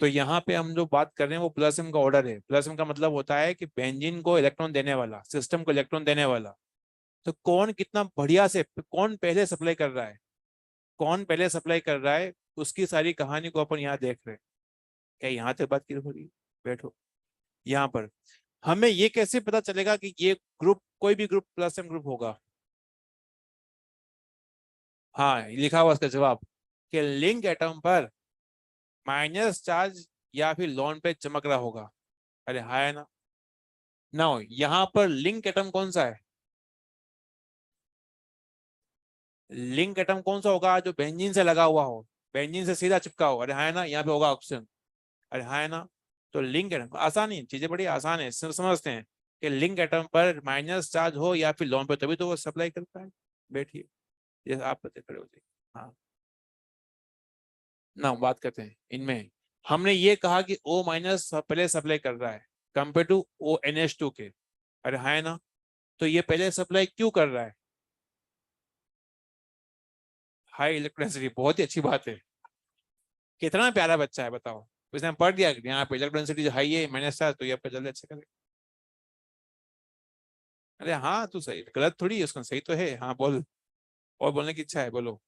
तो यहाँ पे हम जो बात कर रहे हैं वो प्लस एम का ऑर्डर है। प्लस एम का मतलब होता है कि बेंजीन को इलेक्ट्रॉन देने वाला, सिस्टम को इलेक्ट्रॉन देने वाला। तो कौन कितना बढ़िया से, कौन पहले सप्लाई कर रहा है, कौन पहले सप्लाई कर रहा है, उसकी सारी कहानी को अपन यहाँ देख रहे हैं। क्या यहाँ तक बात क्लियर हो रही है? बैठो। यहाँ पर हमें ये कैसे पता चलेगा कि ये ग्रुप, कोई भी ग्रुप प्लस एम ग्रुप होगा? हाँ, लिखा हुआ उसका जवाब कि लिंक एटम पर माइनस चार्ज या फिर लोन पे चमक रहा होगा। अरे हाँ, है ना? ना, यहाँ पर लिंक एटम कौन सा है? लिंक एटम कौन सा होगा? जो बेंजीन से लगा हुआ हो, बेंजीन से सीधा चिपका हो। अरे हाँ, है ना? यहाँ पे होगा ऑप्शन। अरे हाँ, है ना? तो लिंक एटम आसान ही, चीजें बड़ी आसान है, समझते हैं कि लिंक एटम पर माइनस चार्ज हो या फिर लोन पे, तभी तो वो सप्लाई करता है। बैठिए, ये आप पते खड़े हो जाइए। हाँ, ना बात करते हैं इनमें। हमने ये कहा कि O माइनस पहले सप्लाई कर रहा है कंपेयर टू ONH2 के। अरे हाँ, है ना? तो ये पहले सप्लाई क्यों कर रहा है? हाई इलेक्ट्रिसिटी, बहुत ही अच्छी बात है। कितना प्यारा बच्चा है बताओ। तो इसने पढ़ दिया कि यहाँ पे इलेक्ट्रिसिटी जो हाई है, माइनस चार्ज, तो ये आपका जल्दी अच्छा करेगा। अरे हाँ, तू सही, गलत थोड़ी है उसका, सही तो है। हाँ बोल, और बोलने की इच्छा है, बोलो।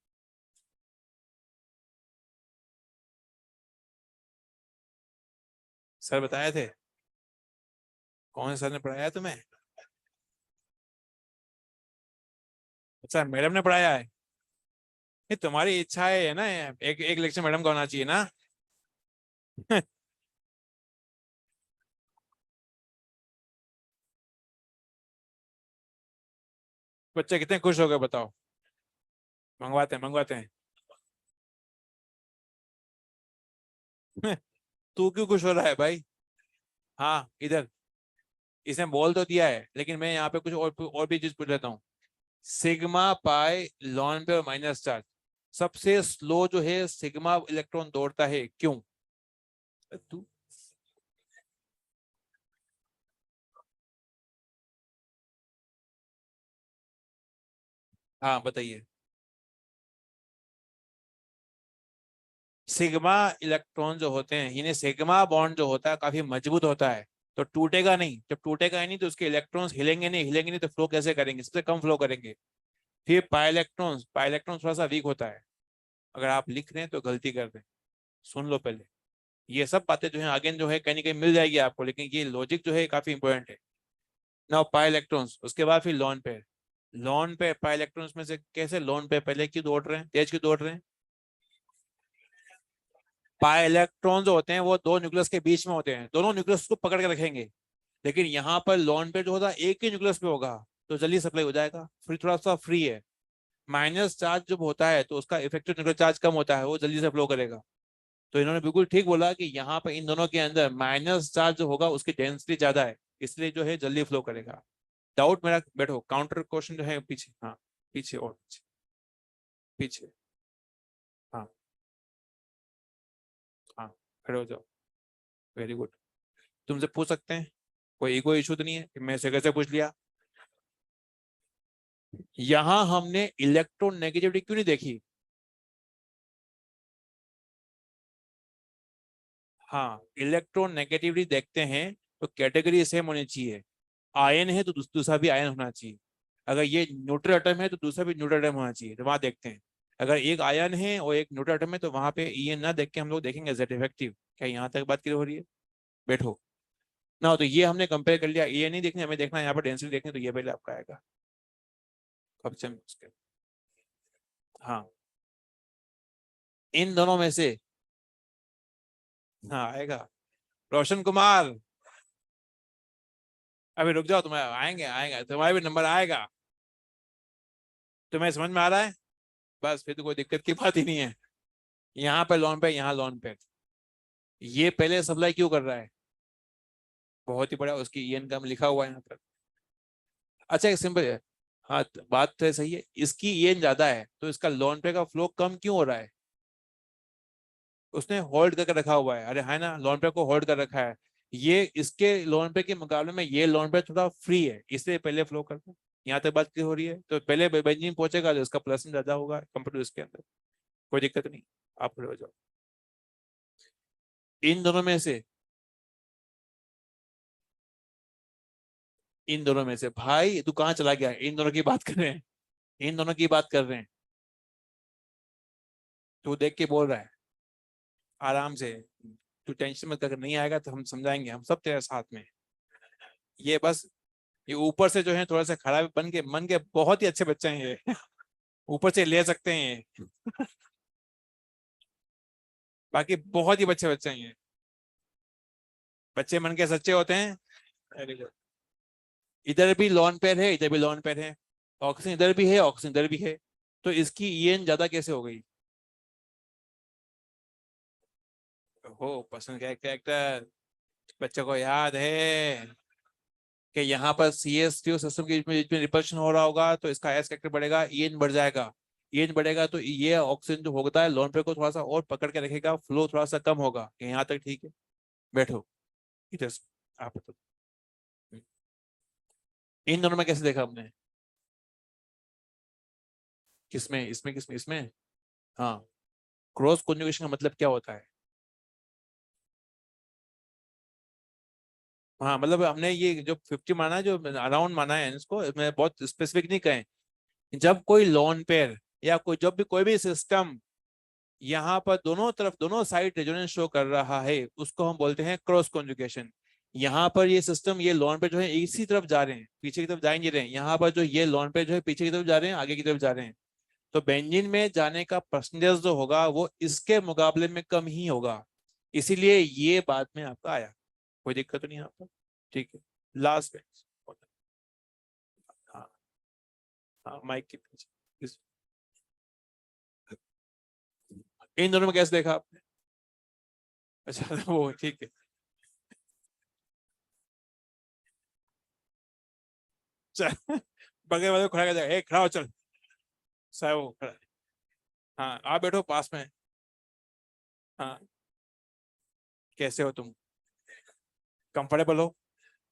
सर बताए थे? कौन से सर ने पढ़ाया तुम्हें? अच्छा, मैडम ने पढ़ाया है? ये तुम्हारी इच्छा है ना, एक एक लेक्चर मैडम का होना चाहिए ना। बच्चे कितने खुश हो गए बताओ। मंगवाते हैं, मंगवाते हैं। तू क्यों खुश हो रहा है भाई? हाँ, इधर। इसने बोल तो दिया है, लेकिन मैं यहाँ पे कुछ और भी चीज पूछ लेता हूँ। सिग्मा पाई लॉन पे और माइनस चार्ज, सबसे स्लो जो है सिग्मा इलेक्ट्रॉन दौड़ता है, क्यों? तू। हाँ बताइए। सिग्मा इलेक्ट्रॉन जो होते हैं, इन्हें सिग्मा बॉन्ड जो होता है काफी मजबूत होता है, तो टूटेगा नहीं। जब टूटेगा ही नहीं तो उसके इलेक्ट्रॉन्स हिलेंगे नहीं, हिलेंगे नहीं तो फ्लो कैसे करेंगे? सबसे कम फ्लो करेंगे। फिर पाई इलेक्ट्रॉन थोड़ा सा वीक होता है। अगर आप लिख रहे हैं तो गलती कर रहे हैं, सुन लो पहले। ये सब बातें जो है आगे जो है कहीं ना कहीं मिल जाएगी आपको, लेकिन ये लॉजिक जो है काफी इंपॉर्टेंट है। नाउ पाई इलेक्ट्रॉन्स, उसके बाद फिर lone pair. Lone pair pi electrons में से कैसे लोन पेयर पहले क्यों दौड़ रहे हैं, तेज क्यों दौड़ रहे हैं? पाई इलेक्ट्रॉन जो होते हैं वो दो न्यूक्लियस के बीच में होते हैं, दोनों न्यूक्लियस को पकड़ के रखेंगे। लेकिन यहाँ पर लोन पेयर जो होता है एक ही न्यूक्लियस पे होगा, तो जल्दी सप्लाई हो जाएगा, फिर थोड़ा सा फ्री है। माइनस चार्ज जब होता है तो उसका इफेक्टिव न्यूक्लियर चार्ज कम होता है, वो जल्दी से फ्लो करेगा। तो इन्होंने बिल्कुल ठीक बोला कि यहाँ पर इन दोनों के अंदर माइनस चार्ज जो होगा उसकी डेंसिटी ज्यादा है, इसलिए जो है जल्दी फ्लो करेगा। डाउट मेरा, बैठो, काउंटर क्वेश्चन जो है पीछे, हाँ पीछे और पीछे, पीछे, हाँ हाँ, खड़े हो जाओ। Very good. तुमसे पूछ सकते हैं, कोई ईगो इशू तो नहीं है कि मैं से कैसे पूछ लिया। यहां हमने इलेक्ट्रोनेगेटिविटी क्यों नहीं देखी? हाँ, इलेक्ट्रोनेगेटिविटी देखते हैं तो कैटेगरी सेम होनी चाहिए। आयन है तो दूसरा भी आयन होना चाहिए। अगर ये न्यूट्रल एटम है तो दूसरा भी न्यूट्रल एटम होना चाहिए, तो वहां देखते हैं। अगर एक आयन है और एक न्यूट्रल एटम है तो वहां पे ये ना देख के हम लोग देखेंगे जेड इफेक्टिव। क्या यहाँ तक बात क्लियर हो रही है? बैठो। ना, तो ये हमने कंपेयर कर लिया, ये नहीं देखना, हमें देखना है यहाँ पर डेंसिटी देखनी, तो ये पहले आपका आएगा। अब चल उसके, हाँ, इन दोनों में से, हाँ आएगा। रोशन कुमार, अभी रुक जाओ, तुम्हें आएंगे, आएगा तुम्हारा भी नंबर आएगा। तुम्हें समझ में आ रहा है? बस फिर तो कोई दिक्कत की बात ही नहीं है। यहाँ पे लोन पे, यहाँ लोन पे, ये पहले सप्लाई क्यों कर रहा है? बहुत ही बड़ा, उसकी ई इनकम लिखा हुआ है यहाँ पर। अच्छा, एक सिंपल है। हाँ, बात तो सही है, इसकी ईएन ज्यादा है तो इसका लोन पे का फ्लो कम क्यों हो रहा है? उसने होल्ड करके रखा हुआ है, अरे है ना, लोन पे को होल्ड कर रखा है। ये इसके लोन पे के मुकाबले में ये लोन पे थोड़ा फ्री है, इसलिए पहले फ्लो करता है। यहाँ तक बात क्लियर हो रही है? तो पहले बेंजीन पहुंचेगा तो इसका प्लस ज्यादा होगा कंपेयर टू इसके अंदर। कोई दिक्कत नहीं, आप खड़े हो जाओ। इन दोनों में से, इन दोनों में से भाई तू कहाँ चला गया? इन दोनों की बात कर रहे हैं, इन दोनों की बात कर रहे हैं। तू देख के बोल रहा है, आराम से। तू टेंशन मत कर, नहीं आएगा तो हम समझाएंगे, हम सब तेरे साथ में। ये बस, ये ऊपर से जो है थोड़ा सा खराब बन के मन के, बहुत ही अच्छे बच्चे हैं ये। ऊपर से ले सकते हैं ये। बाकी बहुत ही अच्छे बच्चे हैं ये। बच्चे मन के सच्चे होते हैं। Very good. इधर भी लॉन पेयर है, इधर भी लॉन पेयर है। ऑक्सीजन इधर भी है, ऑक्सीजन इधर भी है। तो इसकी ईएन ज्यादा कैसे हो गई? हो पसंद का कैरेक्टर, बच्चों को याद है कि यहाँ पर CH2 सिस्टम के बीच में रिपल्शन हो रहा होगा तो इसका एस कैरेक्टर बढ़ेगा, ईएन बढ़ जाएगा। ईएन बढ़ेगा तो ये ऑक्सीजन जो होता है लोन पेयर को थोड़ा सा और पकड़ के रखेगा, फ्लो थोड़ा सा कम होगा। यहाँ तक ठीक है? बैठो इधर से, आप बताओ। इन दोनों में कैसे देखा आपने? किसमें, इसमें, किसमें, इसमें? हाँ, क्रॉस कॉन्जुगेशन का मतलब क्या होता है? हाँ, मतलब हमने ये जो 50 माना है, जो अराउंड माना है, इसको मैं बहुत स्पेसिफिक नहीं कहें। जब कोई लोन पेयर या कोई, जब भी कोई भी सिस्टम यहाँ पर दोनों तरफ, दोनों साइड रेजोनेंस शो कर रहा है, उसको हम बोलते हैं क्रॉस कॉन्जुगेशन। यहाँ पर ये सिस्टम, ये लोन पे जो है इसी तरफ जा रहे हैं, पीछे की तरफ जा ही नहीं रहे हैं। यहाँ पर जो ये लोन पे जो है पीछे की तरफ जा रहे हैं, आगे की तरफ जा रहे हैं। तो बेंजीन में जाने का परसेंटेज जो होगा वो इसके मुकाबले में कम ही होगा, इसीलिए ये बाद में आपका आया। कोई दिक्कत तो नहीं है आपको? ठीक है, लास्ट बेंच। हाँ हाँ, माइक के पीछे इन दोनों में कैसे देखा आपने? अच्छा वो ठीक है। चल, बगल वाले को खड़ा कर जाएगा, ए खड़ा हो चल। साहब वो खड़ा, हाँ आप बैठो पास में। हाँ, कैसे हो तुम? कंफर्टेबल हो?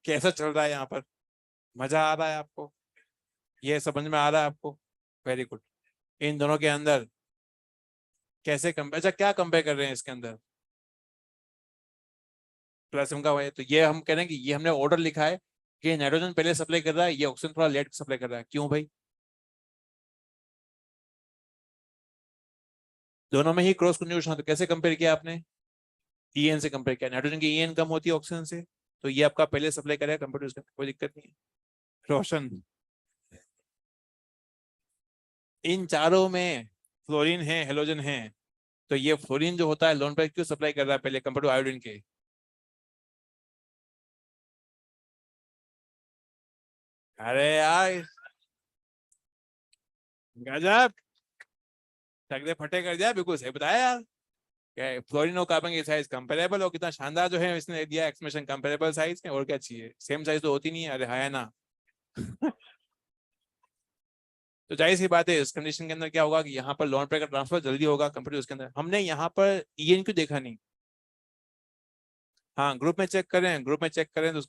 कैसा चल रहा है यहाँ पर? मजा आ रहा है आपको? ये समझ में आ रहा है आपको? Very good. इन दोनों के अंदर कैसे कंपेयर, अच्छा क्या कंपेयर कर रहे हैं इसके अंदर? प्लस का है, तो ये हम कह रहे हैं कि ये हमने ऑर्डर लिखा है कि नाइट्रोजन पहले सप्लाई कर रहा है, ये ऑक्सीजन थोड़ा लेट सप्लाई कर रहा है, क्यों भाई? दोनों में ही क्रॉस कन्जुगेशन, तो कैसे कंपेयर किया आपने? ईएन से कंपेयर किया, नाइट्रोजन की ईएन कम होती है ऑक्सीजन से, तो ये आपका पहले सप्लाई करेगा कंपेयर टू इसका, कोई दिक्कत नहीं है। रोशन। इन चारों में फ्लोरीन है, हेलोजन है, तो ये फ्लोरीन जो होता है लोन पेयर क्यों सप्लाई कर रहा है पहले कंपेयर टू आयोडीन के? अरे यार गजब, टकरे फटे कर दिया, बिल्कुल सही बताया यार। क्या है, फ्लोरीन और कार्बन की साइज कंपेरेबल हो, कितना शानदार जो है इसने दिया एक्सप्रेशन, कंपेरेबल साइज में, और क्या चाहिए, सेम साइज तो होती नहीं है, अरे है ना। तो जाहिर सी बात है इस कंडीशन के अंदर क्या होगा कि यहाँ पर लोन पेयर का ट्रांसफर जल्दी होगा कंपेयर टू उसके अंदर। हमने यहाँ पर ईएन क्यों देखा नहीं? हाँ ग्रुप में चेक करें, ग्रुप में चेक करें तो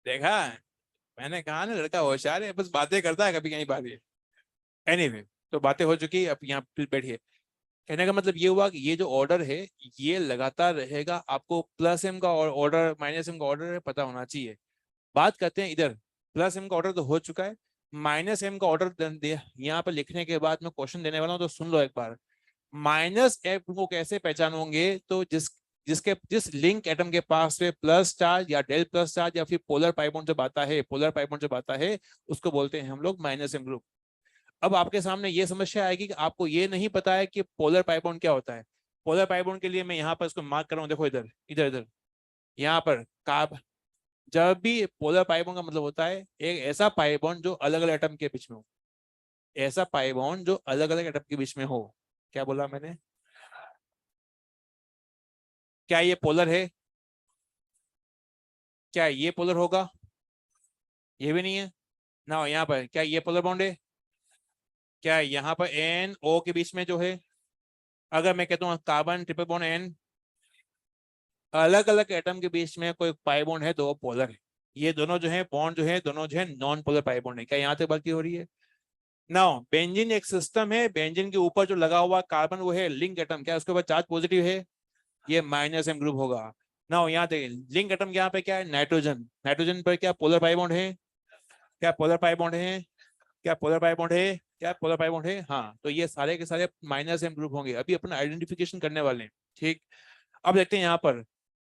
देखा, मैंने कहा ना लड़का होशियार है, बस बातें करता है कभी कहीं बात। एनीवे, तो बातें हो चुकी, अब यहाँ पे बैठिए। कहने का मतलब ये हुआ कि ये जो ऑर्डर है ये लगातार रहेगा, आपको प्लस एम का ऑर्डर माइनस एम का ऑर्डर पता होना चाहिए। बात करते हैं इधर, प्लस एम का ऑर्डर तो हो चुका है, माइनस एम का ऑर्डर यहाँ पर लिखने के बाद मैं क्वेश्चन देने वाला हूँ, तो सुन लो एक बार। माइनस एम को कैसे पहचानोगे? तो जिस लिंक एटम के पास में प्लस चार्ज या डेल प्लस चार्ज या फिर पोलर पाई बॉन्ड जब आता है, पोलर पाई बॉन्ड जब आता है, उसको बोलते हैं हम लोग माइनस एम ग्रुप। अब आपके सामने ये समस्या आएगी कि आपको ये नहीं पता है कि पोलर पाई बॉन्ड क्या होता है। पोलर पाई बॉन्ड के लिए मैं यहाँ पर इसको मार्क कर रहा हूँ, देखो इधर इधर इधर, यहाँ पर कार्ब। जब भी पोलर पाई बॉन्ड का मतलब होता है एक ऐसा पाई बॉन्ड जो अलग अलग एटम के बीच में हो, ऐसा पाई बॉन्ड जो अलग अलग एटम के बीच में हो। क्या बोला मैंने? क्या ये पोलर है? क्या ये पोलर होगा? ये भी नहीं है ना। यहाँ पर क्या ये पोलर बॉन्ड है? क्या यहाँ पर एन ओ के बीच में जो है, अगर मैं कहता हूँ कार्बन ट्रिपल बॉन्ड एन, अलग अलग एटम के बीच में कोई पाई बॉन्ड है तो वो पोलर है। ये दोनों जो है बॉन्ड जो है दोनों जो है नॉन पोलर पाई बॉन्ड है। क्या यहाँ तक बात हो रही है? नाउ बेंजीन एक सिस्टम है, बेंजीन के ऊपर जो लगा हुआ कार्बन वो है लिंक एटम, क्या उसके ऊपर चार्ज पॉजिटिव है? ये माइनस एम ग्रुप होगा। नाउ यहाँ देखिए लिंक एटम यहाँ पे क्या है, नाइट्रोजन। नाइट्रोजन पर क्या पोलर पाई बॉन्ड है? क्या पोलर पाई बॉन्ड है? क्या पोलर पाई बॉन्ड है? क्या पोलर पाई बॉन्ड है? हाँ, तो ये सारे के सारे माइनस एम ग्रुप होंगे, अभी अपना आइडेंटिफिकेशन करने वाले हैं। ठीक, अब देखते हैं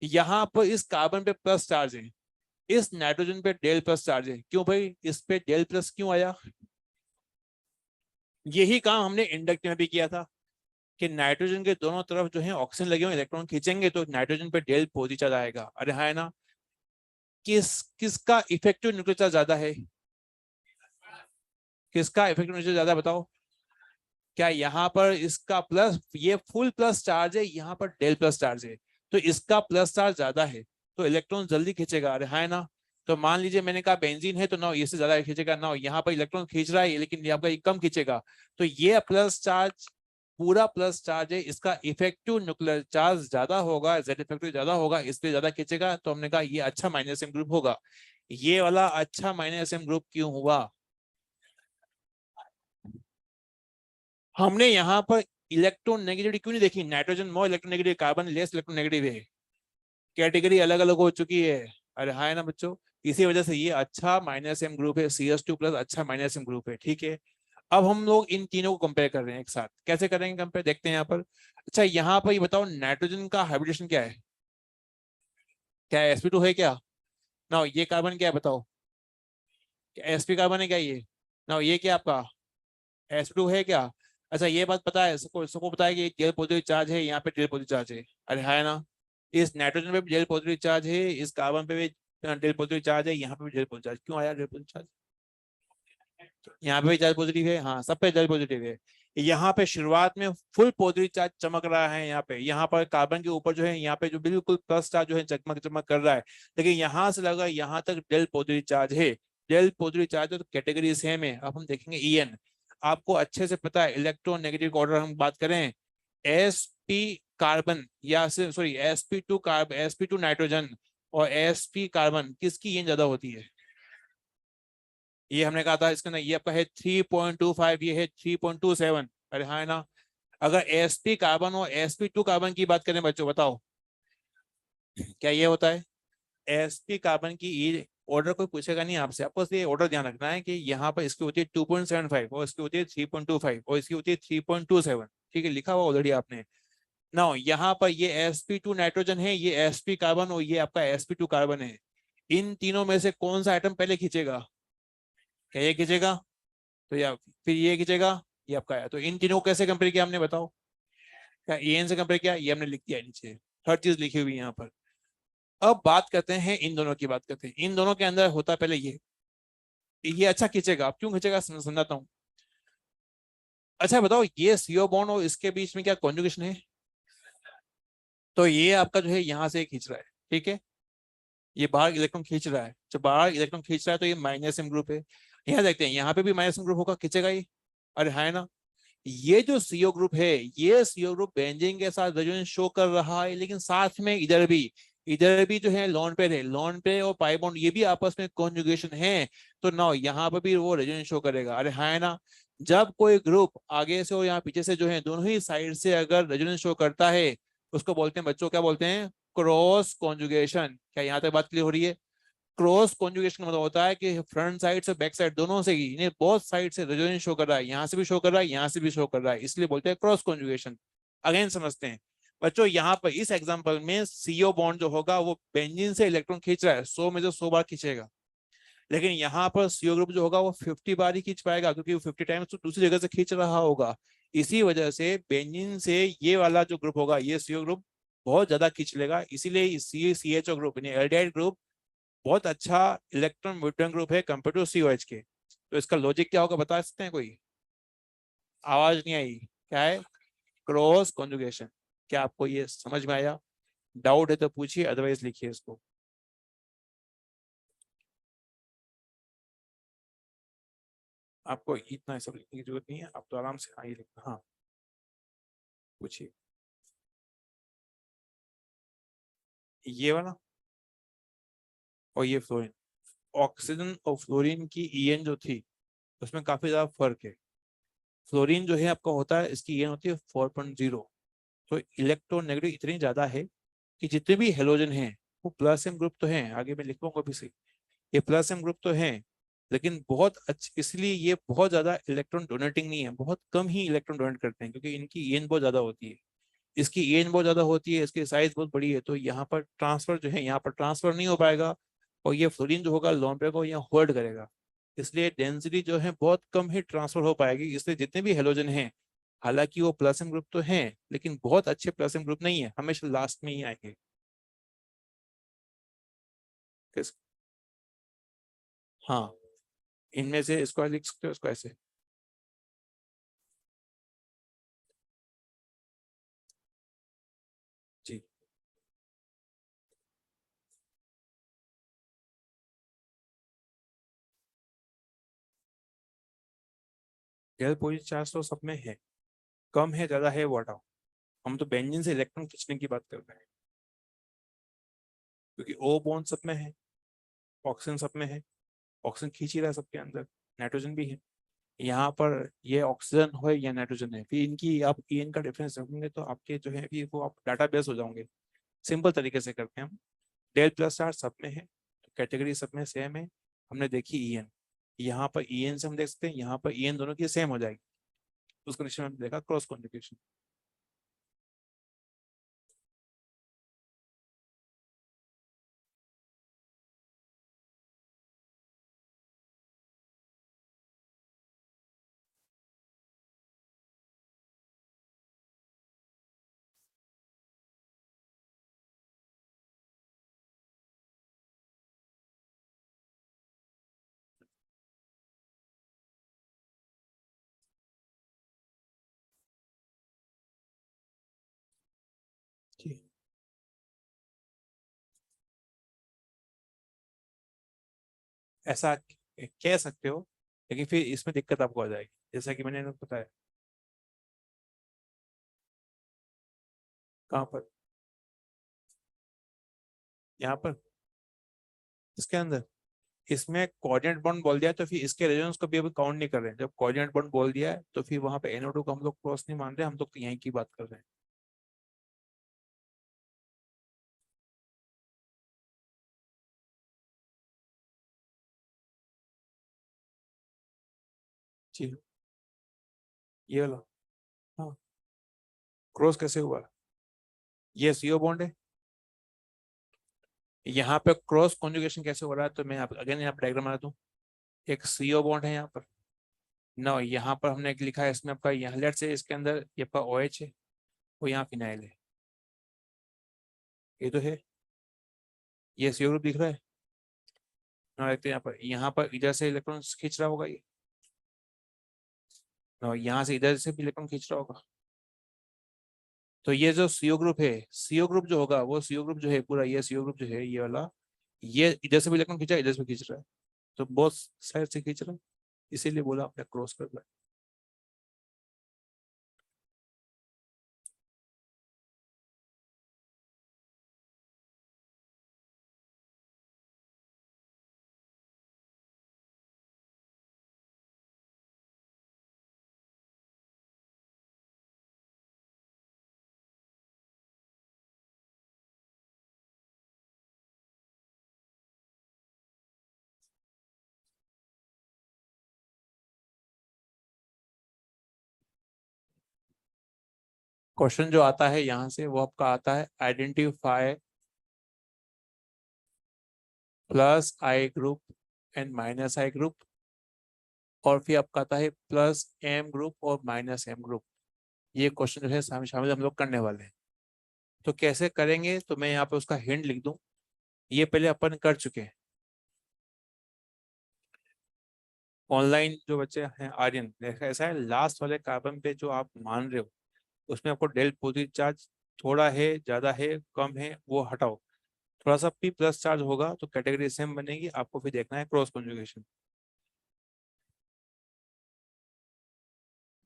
यहाँ पर इस कार्बन पे प्लस चार्ज है, इस नाइट्रोजन पे डेल प्लस चार्ज है। क्यों भाई इस पे डेल प्लस क्यों आया? यही काम हमने इंडक्ट में भी किया था कि नाइट्रोजन के दोनों तरफ जो है ऑक्सीजन लगे हुए, इलेक्ट्रॉन खींचेंगे तो नाइट्रोजन पे डेल पॉजिटिव चार्ज आएगा। अरे हाँ है ना। किसका इफेक्टिव न्यूक्लियर चार्ज ज्यादा है? किसका इफेक्टिव न्यूक्लियर ज्यादा बताओ? क्या यहाँ पर इसका प्लस, ये फुल प्लस चार्ज है, यहाँ पर डेल प्लस चार्ज है, तो इसका प्लस चार्ज ज्यादा है तो इलेक्ट्रॉन जल्दी खींचेगा। अरे हाँ है ना। तो मान लीजिए मैंने कहा बेंजीन है तो ना इससे ज्यादा खींचेगा ना, यहाँ पर इलेक्ट्रॉन खींच रहा है लेकिन ये आपका कम खींचेगा। तो ये प्लस चार्ज पूरा प्लस चार्ज है, इसका इफेक्टिव न्यूक्लियर चार्ज ज्यादा होगा, जेड इफेक्टिव ज्यादा होगा, इसलिए ज्यादा खींचेगा। तो हमने कहा ये अच्छा माइनस एम ग्रुप होगा। ये वाला अच्छा माइनस एम ग्रुप क्यों हुआ? हमने यहाँ पर इलेक्ट्रॉन नेगेटिविटी क्यों नहीं देखी? Nitrogen more electronegative, carbon less electronegative है, कैटेगरी अलग अलग हो चुकी है। अरे हाँ है ना बच्चों, इसी वजह से ये अच्छा माइनस एम ग्रुप है, CS2 प्लस अच्छा माइनस एम ग्रुप है। ठीक है, अब हम लोग इन तीनों को कंपेयर कर रहे हैं एक साथ, कैसे करेंगे कंपेयर देखते हैं यहाँ पर। अच्छा यहाँ पर ये बताओ नाइट्रोजन का हाइब्रिडेशन क्या है? क्या sp2 है क्या? ना ये कार्बन क्या है बताओ? क्या sp कार्बन है क्या ये? ना ये क्या आपका sp2 है क्या? अच्छा ये बात पता है सबको, सबको पता है कि जेल पॉजिटिव चार्ज है, यहाँ पे जेल पॉजिटिव चार्ज है। अरे है ना। इस नाइट्रोजन पे भी जेल पॉजिटिव चार्ज है, इस कार्बन पे भी जेल पॉजिटिव चार्ज है, यहाँ पे भी जेल पॉजिटिव चार्ज। क्यों आया जेल पॉजिटिव चार्ज? यहाँ पे भी चार्ज पॉजिटिव है, हाँ सब पे चार्ज पॉजिटिव है। यहाँ पे शुरुआत में फुल पॉजिटिव चार्ज चमक रहा है, यहाँ पर कार्बन के ऊपर जो है यहाँ पे जो बिल्कुल प्लस चार्ज जो है चमक चमक कर रहा है, लेकिन यहाँ से लगा यहाँ तक डेल पॉजिटिव चार्ज है। डेल पॉजिटिव चार्ज है तो कैटेगरी सेम है। अब हम देखेंगे EN, आपको अच्छे से पता है इलेक्ट्रॉन नेगेटिव ऑर्डर हम बात करें, sp कार्बन या sorry sp2 carbon, sp2 nitrogen और sp कार्बन, किसकी EN ज्यादा होती है? ये हमने कहा था इसके अंदर ये आपका है 3.25, ये है 3.27। अरे हाँ है ना। अगर sp कार्बन और sp2 कार्बन की बात करें बच्चों बताओ क्या ये होता है? sp कार्बन की ऑर्डर कोई पूछेगा नहीं आपसे, आपको ये ऑर्डर ध्यान रखना है कि यहाँ पर इसकी होती है 2.75 और इसकी होती है 3.25 और इसकी होती है 3.27। ठीक है, लिखा हुआ ऑलरेडी आपने। ना यहाँ पर ये sp2 नाइट्रोजन है, ये sp कार्बन और ये आपका sp2 कार्बन है। इन तीनों में से कौन सा आइटम पहले खींचेगा? क्या ये खींचेगा? तो या फिर ये खींचेगा, ये आपका है। तो इन तीनों को कैसे कंपेयर किया हमने बताओ? क्या एन से कंपेयर किया? ये हमने लिख दिया नीचे, हर चीज लिखी हुई है यहाँ पर। अब बात करते हैं इन दोनों की, बात करते हैं इन दोनों के अंदर होता पहले ये अच्छा खींचेगा। आप क्यों खींचेगा समझाता हूँ। अच्छा बताओ, ये सीओ बॉन्ड और इसके बीच में क्या कॉन्जुगेशन है? तो ये आपका जो है यहाँ से खींच रहा है, ठीक है। ये बाहर इलेक्ट्रॉन खींच रहा है, जब बाहर इलेक्ट्रॉन खींच रहा है तो ये माइनस एम ग्रुप है। यहाँ देखते हैं, यहाँ पे भी माइनस एम ग्रुप होगा, खींचेगा ये। अरे है ना। ये जो सीओ ग्रुप है, ये सीओ ग्रुप बेंजीन के साथ रेजोनेंस शो कर रहा है, लेकिन साथ में इधर भी जो है लॉन पेयर है, लॉन पेयर और पाई बॉन्ड ये भी आपस में कॉन्जुगेशन है। तो ना यहाँ पर भी वो रेजोनेंस शो करेगा। अरे है ना। जब कोई ग्रुप आगे से और यहाँ पीछे से जो है दोनों ही साइड से अगर रेजोनेंस शो करता है, उसको बोलते हैं बच्चों, क्या बोलते हैं? Cross conjugation. क्या यहाँ तक बात क्लियर हो रही है? क्रॉस कॉन्जुगेशन मतलब होता है कि फ्रंट साइड से बैक साइड दोनों से ही, इन्हें बोथ साइड से रेजोनेंस शो कर रहा है, यहाँ से भी शो कर रहा है, यहाँ से भी शो कर रहा है, इसलिए बोलते हैं क्रॉस कॉन्जुगेशन। अगेन समझते हैं बच्चों, यहाँ पर इस एग्जांपल में सीओ बॉन्ड जो होगा वो बेंजीन से इलेक्ट्रॉन खींच रहा है, 100 में से 100 बार खींचेगा। लेकिन यहाँ पर सीओ ग्रुप जो होगा वो 50 बार ही खींच पाएगा, क्योंकि वो 50 टाइम्स तो दूसरी जगह से खींच रहा होगा। इसी वजह से बेंजीन से ये वाला जो ग्रुप होगा, ये सीओ ग्रुप बहुत ज्यादा खींच लेगा। इसीलिए सी सी एच ओ ग्रुप यानी एल्डिहाइड ग्रुप बहुत अच्छा इलेक्ट्रॉन म्यूटेशन ग्रुप है कंपेयर टू सीओएच के। तो इसका लॉजिक क्या होगा बता सकते हैं कोई? आवाज नहीं आई, क्या है? Cross conjugation. क्या आपको ये समझ में आया? डाउट है तो पूछिए, अदरवाइज लिखिए इसको। आपको इतना सब लिखने की जरूरत नहीं है, आप तो आराम से आइए लिखना। हाँ पूछिए। ये वाला और ये फ्लोरीन, ऑक्सीजन और फ्लोरीन की ईएन जो थी उसमें काफी ज्यादा फर्क है। फ्लोरीन जो है आपका होता है, इसकी ईएन होती है 4.0। तो इलेक्ट्रोनेगेटिव इतनी ज्यादा है कि जितने भी हेलोजन हैं वो प्लस एम ग्रुप तो हैं, आगे मैं लिखूंगा भी सही, ये प्लस एम ग्रुप तो हैं, लेकिन बहुत अच्छी, इसलिए ये बहुत ज्यादा इलेक्ट्रॉन डोनेटिंग नहीं है, बहुत कम ही इलेक्ट्रॉन डोनेट करते हैं, क्योंकि इनकी ईएन बहुत ज्यादा होती है। इसकी ईएन बहुत ज्यादा होती है, इसकी साइज बहुत बड़ी है, तो यहाँ पर ट्रांसफर जो है यहाँ पर ट्रांसफर नहीं हो पाएगा। और ये फ्लोरीन जो होगा लोन पेयर को यहाँ होल्ड करेगा, इसलिए डेंसिटी जो है बहुत कम ही ट्रांसफर हो पाएगी। इसलिए जितने भी हेलोजन हैं, हालांकि वो प्लस एम ग्रुप तो हैं, लेकिन बहुत अच्छे प्लस एम ग्रुप नहीं है, हमेशा लास्ट में ही आएंगे। किस? हाँ, इनमें से इसको लिख सकते हो, इसको ऐसे। जी। गैर पॉजिटिव चार्ज तो सब में है, कम है ज्यादा है वो हटाओ। हम तो बेंजीन से इलेक्ट्रॉन खींचने की बात कर रहे हैं, क्योंकि ओ बॉन्ड सब में है, ऑक्सीजन सब में है, ऑक्सीजन खींच ही रहा है सबके अंदर, नाइट्रोजन भी है। यहाँ पर ये ऑक्सीजन हो या नाइट्रोजन है, फिर इनकी आप ईएन का डिफरेंस रखेंगे तो आपके जो है फिर वो आप डाटा बेस हो जाओगे। सिंपल तरीके से करते हैं हम। डेल प्लस चार्ज सब में है, तो कैटेगरी सब में सेम है। हमने देखी ईएन, यहाँ पर ईएन से हम देख सकते हैं, यहाँ पर ईएन दोनों की सेम हो जाएगी। उस कंडीशन में हमने देखा क्रॉस कॉन्जुगेशन। जी, ऐसा कह सकते हो, लेकिन फिर इसमें दिक्कत आपको आ जाएगी, जैसा कि मैंने बताया। कहाँ पर? यहाँ पर, इसके अंदर, इसमें कोऑर्डिनेट बॉन्ड बोल दिया तो फिर इसके रेजोनेंस को भी अभी काउंट नहीं कर रहे हैं। जब कोऑर्डिनेट बॉन्ड बोल दिया है तो फिर वहां पे NO2 को हम लोग क्रॉस नहीं मान रहे, हम लोग तो यहीं की बात कर रहे हैं। जी, ये वाला। हाँ, क्रॉस कैसे हुआ? ये CO बॉन्ड है। यहाँ पे क्रॉस कॉन्जुगेशन कैसे हो रहा है, तो मैं अगेन यहाँ पर डायग्राम बना दूं। एक CO बॉन्ड है यहाँ पर ना, यहाँ पर हमने एक लिखा है इसमें आपका, यहाँ लेट से इसके अंदर ये आपका OH है, वो यहाँ फिनाइल है, ये तो है, ये CO ग्रुप दिख रहा है ना। देखते हैं यहाँ पर इधर से इलेक्ट्रॉन खींच रहा होगा ये, ना यहाँ से इधर से भी इलेक्ट्रॉन खींच रहा होगा। तो ये जो CO ग्रुप है, CO ग्रुप जो होगा वो CO ग्रुप जो है पूरा, ये CO ग्रुप जो है ये वाला, ये इधर से भी इलेक्ट्रॉन खींचा, इधर से भी खींच रहा है, तो बहुत साइड से खींच रहा है, इसीलिए बोला आपने क्रॉस कर रहा है। क्वेश्चन जो आता है यहाँ से वो आपका आता है, identify plus I group and minus I group, और फिर आपका आता है प्लस M ग्रुप और माइनस M ग्रुप। ये क्वेश्चन जो है शामिल हम लोग करने वाले हैं। तो कैसे करेंगे, तो मैं यहाँ पे उसका हिंट लिख दूं, ये पहले अपन कर चुके हैं। ऑनलाइन जो बच्चे हैं आर्यन, देखा ऐसा है, लास्ट वाले कार्बन पे जो आप मान रहे हो उसमें आपको डेल पॉजिटिव चार्ज थोड़ा है, ज्यादा है, कम है, वो हटाओ, थोड़ा सा P प्लस चार्ज होगा तो कैटेगरी सेम बनेगी, आपको फिर देखना है क्रॉस कॉन्जुगेशन।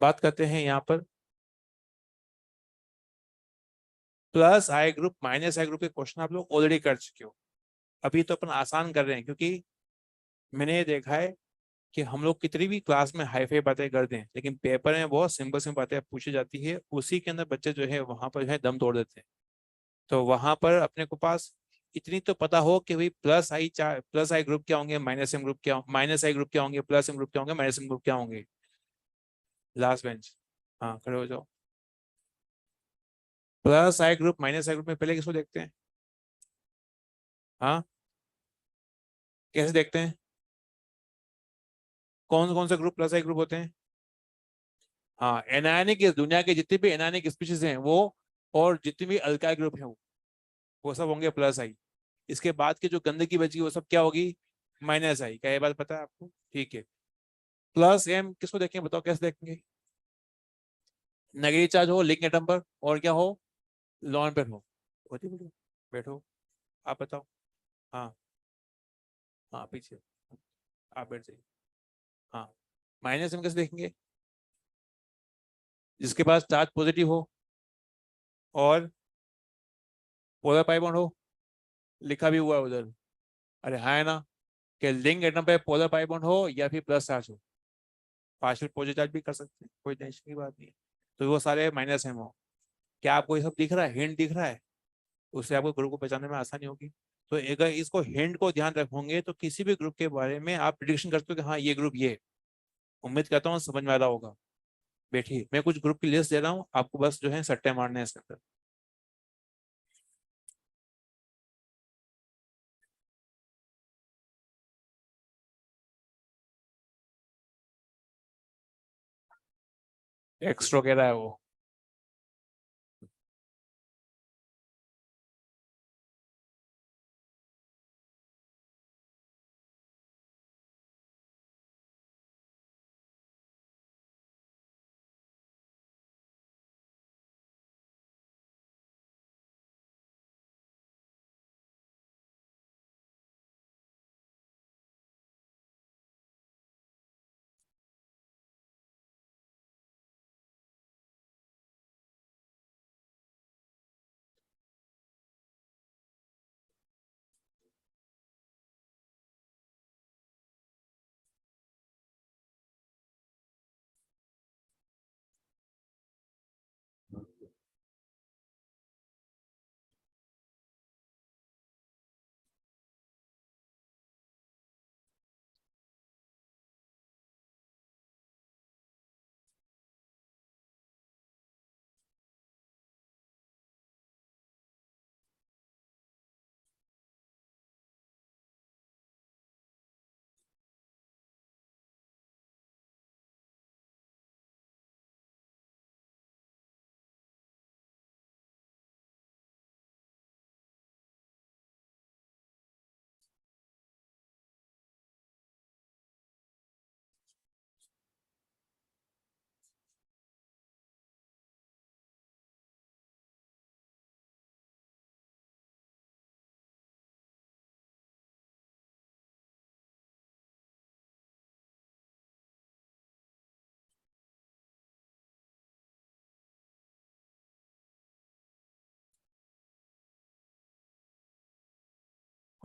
बात करते हैं यहाँ पर प्लस आई ग्रुप माइनस आई ग्रुप के क्वेश्चन आप लोग ऑलरेडी कर चुके हो। अभी तो अपन आसान कर रहे हैं, क्योंकि मैंने ये देखा है कि हम लोग कितनी भी क्लास में हाई फाई बातें करते हैं, लेकिन पेपर में बहुत सिंपल सिंपल बातें पूछी जाती है, उसी के अंदर बच्चे जो है वहां पर जो है दम तोड़ देते हैं। तो वहां पर अपने को पास इतनी तो पता हो कि भाई प्लस आई ग्रुप क्या होंगे, माइनस M ग्रुप क्या, माइनस आई ग्रुप क्या होंगे, प्लस M ग्रुप क्या होंगे, माइनस M ग्रुप क्या होंगे। लास्ट बेंच, हाँ खड़े हो जाओ। प्लस आई ग्रुप माइनस आई ग्रुप में पहले किसको देखते हैं? हाँ, कैसे देखते हैं? कौन कौन से ग्रुप प्लस आई ग्रुप होते हैं? हाँ, एनायनिक, इस दुनिया के जितने भी एनायनिक स्पीशीज हैं वो, और जितने भी अल्काइल ग्रुप हैं वो सब होंगे प्लस आई। इसके बाद की जो गंदगी बची वो सब क्या होगी? माइनस आई। क्या ये बात पता है आपको? ठीक है। प्लस M किसको देखेंगे, बताओ कैसे देखेंगे? नेगेटिव चार्ज हो लिंक एटम पर, और क्या हो, लॉन पेयर हो। होती बोलो, बैठो, आप बताओ। हाँ, हाँ पीछे, आप बैठ जाइए। हाँ, माइनस M कैसे देखेंगे? जिसके पास चार्ज पॉजिटिव हो और पोलर पाई बॉन्ड हो, लिखा भी हुआ है उधर, अरे हाँ है ना, कि लिंक एटम पे पोलर पाई बॉन्ड हो या फिर प्लस चार्ज हो, पार्शियल पॉजिटिव चार्ज भी कर सकते हैं, कोई टेंशन की बात नहीं है। तो वो सारे माइनस M हो। क्या आपको ये सब दिख रहा है, हिंट दिख रहा है? उससे आपको ग्रुप को पहचानने में आसानी होगी। तो अगर इसको हिंट को ध्यान रखोगे तो किसी भी ग्रुप के बारे में आप प्रिडिक्शन करते हो कि हाँ ये ग्रुप ये है। उम्मीद करता हूँ समझ में आ रहा होगा। बैठिए, मैं कुछ ग्रुप की लिस्ट दे रहा हूँ आपको, बस जो है सट्टे मारने हैं इसके अंदर। एक्स्ट्रा कह रहा है वो।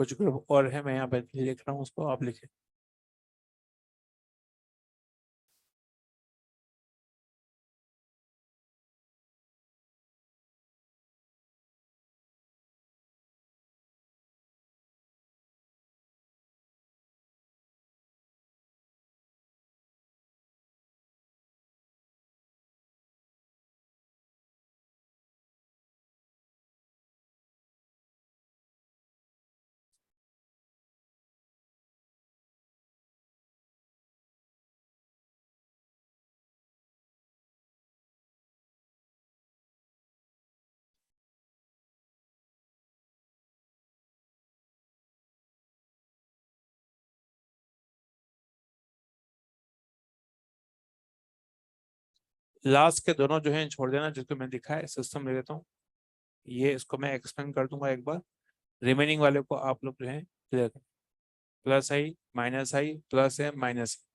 कुछ ग्रुप और है, मैं यहाँ पे लिख रहा हूँ, उसको आप लिखे। लास्ट के दोनों जो है छोड़ देना, जिसको मैं दिखा है सिस्टम ले लेता हूँ। ये इसको मैं एक्सप्लेन कर दूंगा एक बार, रिमेनिंग वाले को आप लोग जो है क्लियर करें। प्लस आई, प्लस है, माइनस है।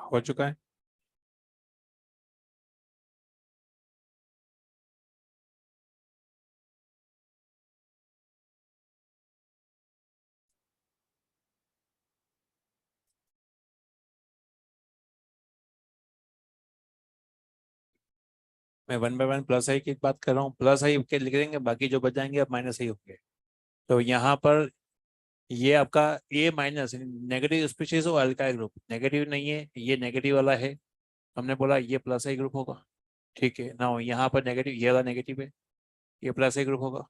हो चुका है। मैं वन बाय वन प्लस आई की बात कर रहा हूँ, प्लस आई के लिख देंगे, बाकी जो बच जाएंगे अब माइनस आई होंगे। तो यहाँ पर ये आपका ए माइनस नेगेटिव स्पीशीज और अल्काइल ग्रुप, नेगेटिव नहीं है, ये नेगेटिव वाला है। हमने बोला ये प्लस आई ग्रुप होगा। ठीक है ना, यहाँ पर नेगेटिव, ये वाला नेगेटिव है, ये प्लस आई ग्रुप होगा।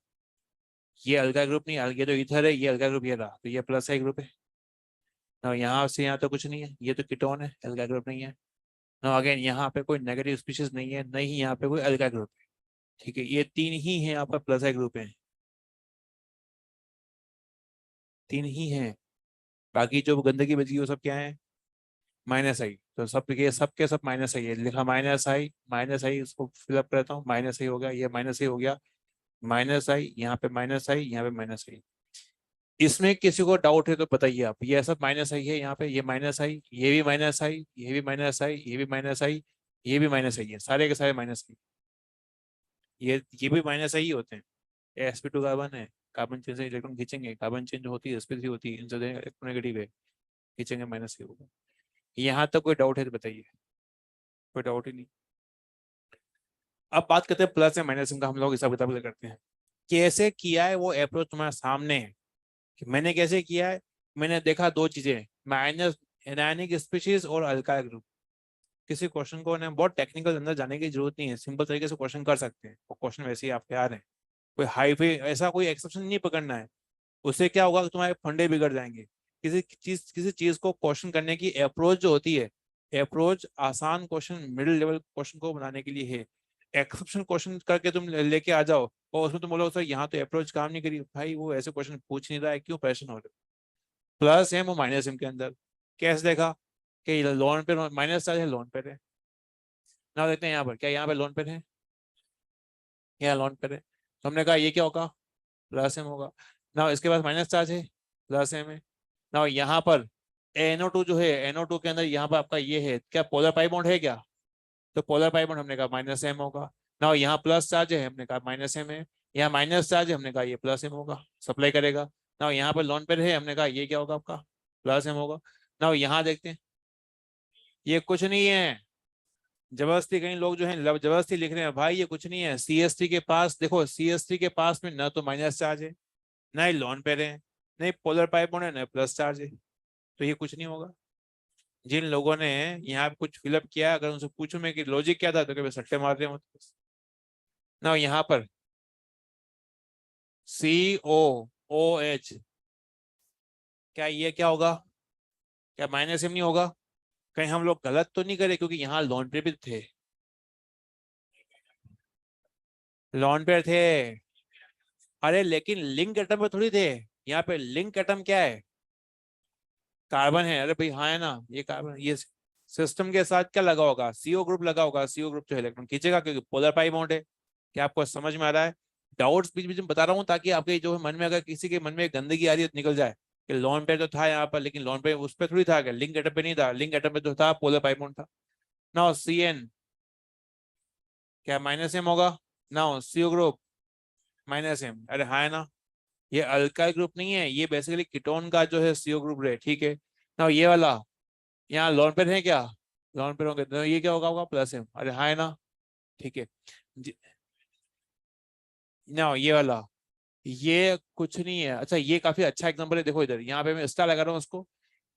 ये अल्काइल ग्रुप नहीं, ये तो इथर है, ये अल्काइल ग्रुप ये रहा, तो ये प्लस आई ग्रुप है ना। यहाँ से यहाँ तो कुछ नहीं है, ये तो कीटोन है, अल्काइल ग्रुप नहीं है ना। अगेन यहाँ पे कोई नेगेटिव स्पीशीज नहीं है, नहीं यहाँ पे कोई अल्काइल ग्रुप है। ठीक है, ये तीन ही है यहाँ पर प्लस आई ग्रुप है। 3 ही हैं, बाकी जो गंदगी बच गई वो सब क्या है, माइनस आई। तो सब के सब माइनस आई है, लिखा माइनस आई, इसको फिलअप करता हूँ, माइनस आई हो गया, ये माइनस आई हो गया, माइनस आई, यहाँ पे माइनस आई, यहाँ पे माइनस आई। इसमें किसी को डाउट है तो बताइए आप, ये सब माइनस आई है, यहाँ पे ये माइनस आई, ये भी माइनस आई, ये भी माइनस आई, ये भी माइनस आई, ये भी माइनस आई है, सारे के सारे माइनस आई। ये भी माइनस आई ही होते हैं। sp2 कार्बन है, कार्बन चेन से इलेक्ट्रॉन खींचेंगे, कार्बन चेन जो होती है sp3 होती है, इनसे इलेक्ट्रोनेगेटिव है, खींचेंगे माइनस ही होगा। यहाँ तक कोई डाउट है तो बताइए, कोई डाउट ही नहीं। अब बात करते हैं प्लस या माइनस का, हम लोग हिसाब किताब करते हैं। कैसे किया है वो अप्रोच तुम्हारे सामने है कि मैंने कैसे किया है। मैंने देखा दो चीजें, माइनस एनायनिक स्पीशीज और अल्काइल ग्रुप। किसी क्वेश्चन को ना बहुत टेक्निकल अंदर जाने की जरूरत नहीं है, सिंपल तरीके से क्वेश्चन कर सकते हैं, और क्वेश्चन वैसे ही आपके आ रहे हैं, कोई हाई फाई ऐसा कोई एक्सेप्शन नहीं पकड़ना है। उससे क्या होगा कि तुम्हारे फंडे बिगड़ जाएंगे। किसी चीज को क्वेश्चन करने की अप्रोच जो होती है, अप्रोच आसान क्वेश्चन मिडिल लेवल क्वेश्चन को बनाने के लिए है। एक्सेप्शन क्वेश्चन करके तुम लेके आ जाओ और उसमें तुम बोलो सर यहाँ तो अप्रोच काम नहीं करी, भाई वो ऐसे क्वेश्चन पूछ नहीं रहा है, क्यों परेशान हो रहे हो। प्लस एम और माइनस एम के अंदर कैसे देखा कि लोन पे माइनस चार्ज है, लोन पे है ना, देखते हैं यहाँ पर क्या, यहाँ पे लोन पे है, यहाँ लोन पे है, तो हमने कहा ये क्या होगा, प्लस एम होगा ना। इसके पास माइनस चार्ज है, प्लस एम है ना। यहाँ पर NO2 जो है, NO2 के अंदर यहाँ पर आपका ये है क्या, पोलर पाई बॉन्ड है क्या, तो पोलर पाई बॉन्ड हमने कहा माइनस एम होगा ना। यहाँ प्लस चार्ज है, हमने कहा माइनस एम है, यहाँ माइनस चार्ज है, हमने कहा ये प्लस एम होगा, सप्लाई करेगा ना। यहाँ पर लोन पेयर है, हमने कहा ये क्या होगा आपका, प्लस एम होगा ना। यहाँ देखते हैं, ये कुछ नहीं है, जबरदस्ती कई लोग जो है जबरदस्ती लिख रहे हैं, भाई ये कुछ नहीं है। CH3 के पास देखो, CH3 के पास में ना तो माइनस चार्ज है, ना ही लोन पेयर है, नहीं पोलर पाई बॉन्ड है, ना प्लस चार्ज है, तो ये कुछ नहीं होगा। जिन लोगों ने यहाँ पे कुछ फिलअप किया, अगर उनसे पूछूं मैं कि लॉजिक क्या था, तो कभी सट्टे मार रहे हो ना। यहाँ पर COOH, क्या ये क्या होगा, क्या माइनस एम नहीं होगा, कहीं हम लोग गलत तो नहीं करे, क्योंकि यहाँ लोन पे भी थे, लोन पे थे। अरे लेकिन लिंक एटम पे थोड़ी थे, यहाँ पे लिंक एटम क्या है, कार्बन है। अरे भाई हाँ है ना, ये कार्बन, ये सिस्टम के साथ क्या लगा होगा, CO ग्रुप लगा होगा, CO ग्रुप जो इलेक्ट्रॉन खींचेगा, क्योंकि पोलर पाई बॉन्ड है। क्या आपको समझ में आ रहा है। डाउट्स बीच बीच में बता रहा हूँ, ताकि आपके जो मन में, अगर किसी के मन में गंदगी आ रही है तो निकल जाए कि लोन पेयर तो था यहाँ पर, लेकिन लोन पेयर उस पर थोड़ी था, लिंक एटम पे नहीं था, लिंक एटम पे तो था, पोलर पाई बॉन्ड था ना। CN क्या माइनस एम होगा ना, CO ग्रुप माइनस एम, अरे हाँ है ना। ये अल्काइल ग्रुप नहीं है, ये बेसिकली कीटोन का जो है CO ग्रुप है, ठीक है ना। ये वाला यहाँ लोन पेयर है क्या, लोन पेयर होंगे, तो ये क्या होगा, प्लस एम, अरे हाँ है ना, ठीक है। ना ये वाला, ये कुछ नहीं है। अच्छा ये काफी अच्छा एग्जांपल है, देखो इधर यहाँ पे मैं स्टार लगा रहा हूँ उसको,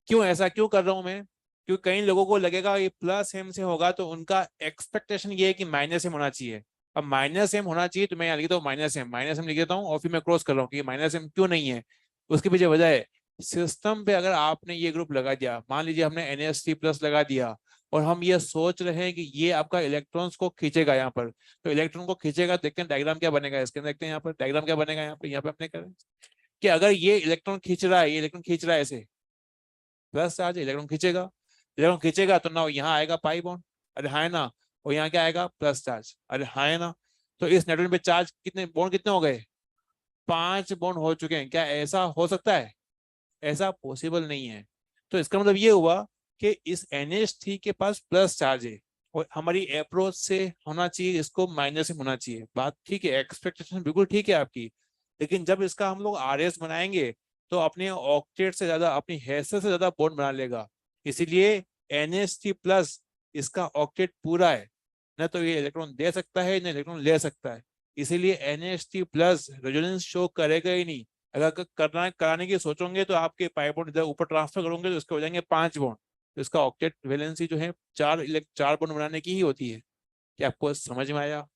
क्यों ऐसा क्यों कर रहा हूँ मैं, क्योंकि कई लोगों को लगेगा ये प्लस एम से होगा, तो उनका एक्सपेक्टेशन ये है कि माइनस एम होना चाहिए। अब माइनस एम होना चाहिए, तो मैं यहाँ लिख देता हूँ माइनस एम लिख देता हूँ, और फिर मैं क्रॉस कर रहा हूँ कि माइनस एम क्यों नहीं है। उसके पीछे वजह है, सिस्टम पे अगर आपने ये ग्रुप लगा दिया, मान लीजिए हमने NH3+ लगा दिया, और हम ये सोच रहे हैं कि ये आपका इलेक्ट्रॉन्स को खींचेगा यहाँ पर, तो इलेक्ट्रॉन को खींचेगा, देखते हैं डायग्राम क्या बनेगा इसके अंदर, देखते हैं यहाँ पर डायग्राम क्या बनेगा, यहाँ पे अपने करें कि अगर ये इलेक्ट्रॉन खींच रहा है, ये इलेक्ट्रॉन खींच रहा है ऐसे, प्लस चार्ज, इलेक्ट्रॉन खींचेगा, इलेक्ट्रॉन खींचेगा, तो ना यहाँ आएगा पाई बॉन्ड, अरे हाँ है ना, और यहाँ क्या आएगा, प्लस चार्ज, अरे हाँ है ना। तो इस नेटवर्क पे चार्ज कितने बॉन्ड कितने हो गए, 5 बॉन्ड हो चुके हैं। क्या ऐसा हो सकता है, ऐसा पॉसिबल नहीं है। तो इसका मतलब ये हुआ कि इस NH3 के पास प्लस चार्ज है, और हमारी अप्रोच से होना चाहिए इसको माइनस में होना चाहिए। बात ठीक है, एक्सपेक्टेशन बिल्कुल ठीक है आपकी, लेकिन जब इसका हम लोग RS बनाएंगे, तो अपने ऑक्टेट से ज्यादा, अपनी हैसियत से ज्यादा बॉन्ड बना लेगा। इसीलिए NH3+ इसका ऑक्टेट पूरा है, न तो ये इलेक्ट्रॉन दे सकता है, न इलेक्ट्रॉन ले सकता है। इसीलिए NH3+ रेजोनेंस शो करेगा ही नहीं। अगर करना कराने की सोचोगे, तो आपके पाई बॉन्ड इधर ऊपर ट्रांसफर करोगे, तो इसके हो जाएंगे 5 बॉन्ड। तो इसका ऑक्टेट वैलेंसी जो है 4 बॉन्ड बनाने की ही होती है। क्या आपको समझ में आया,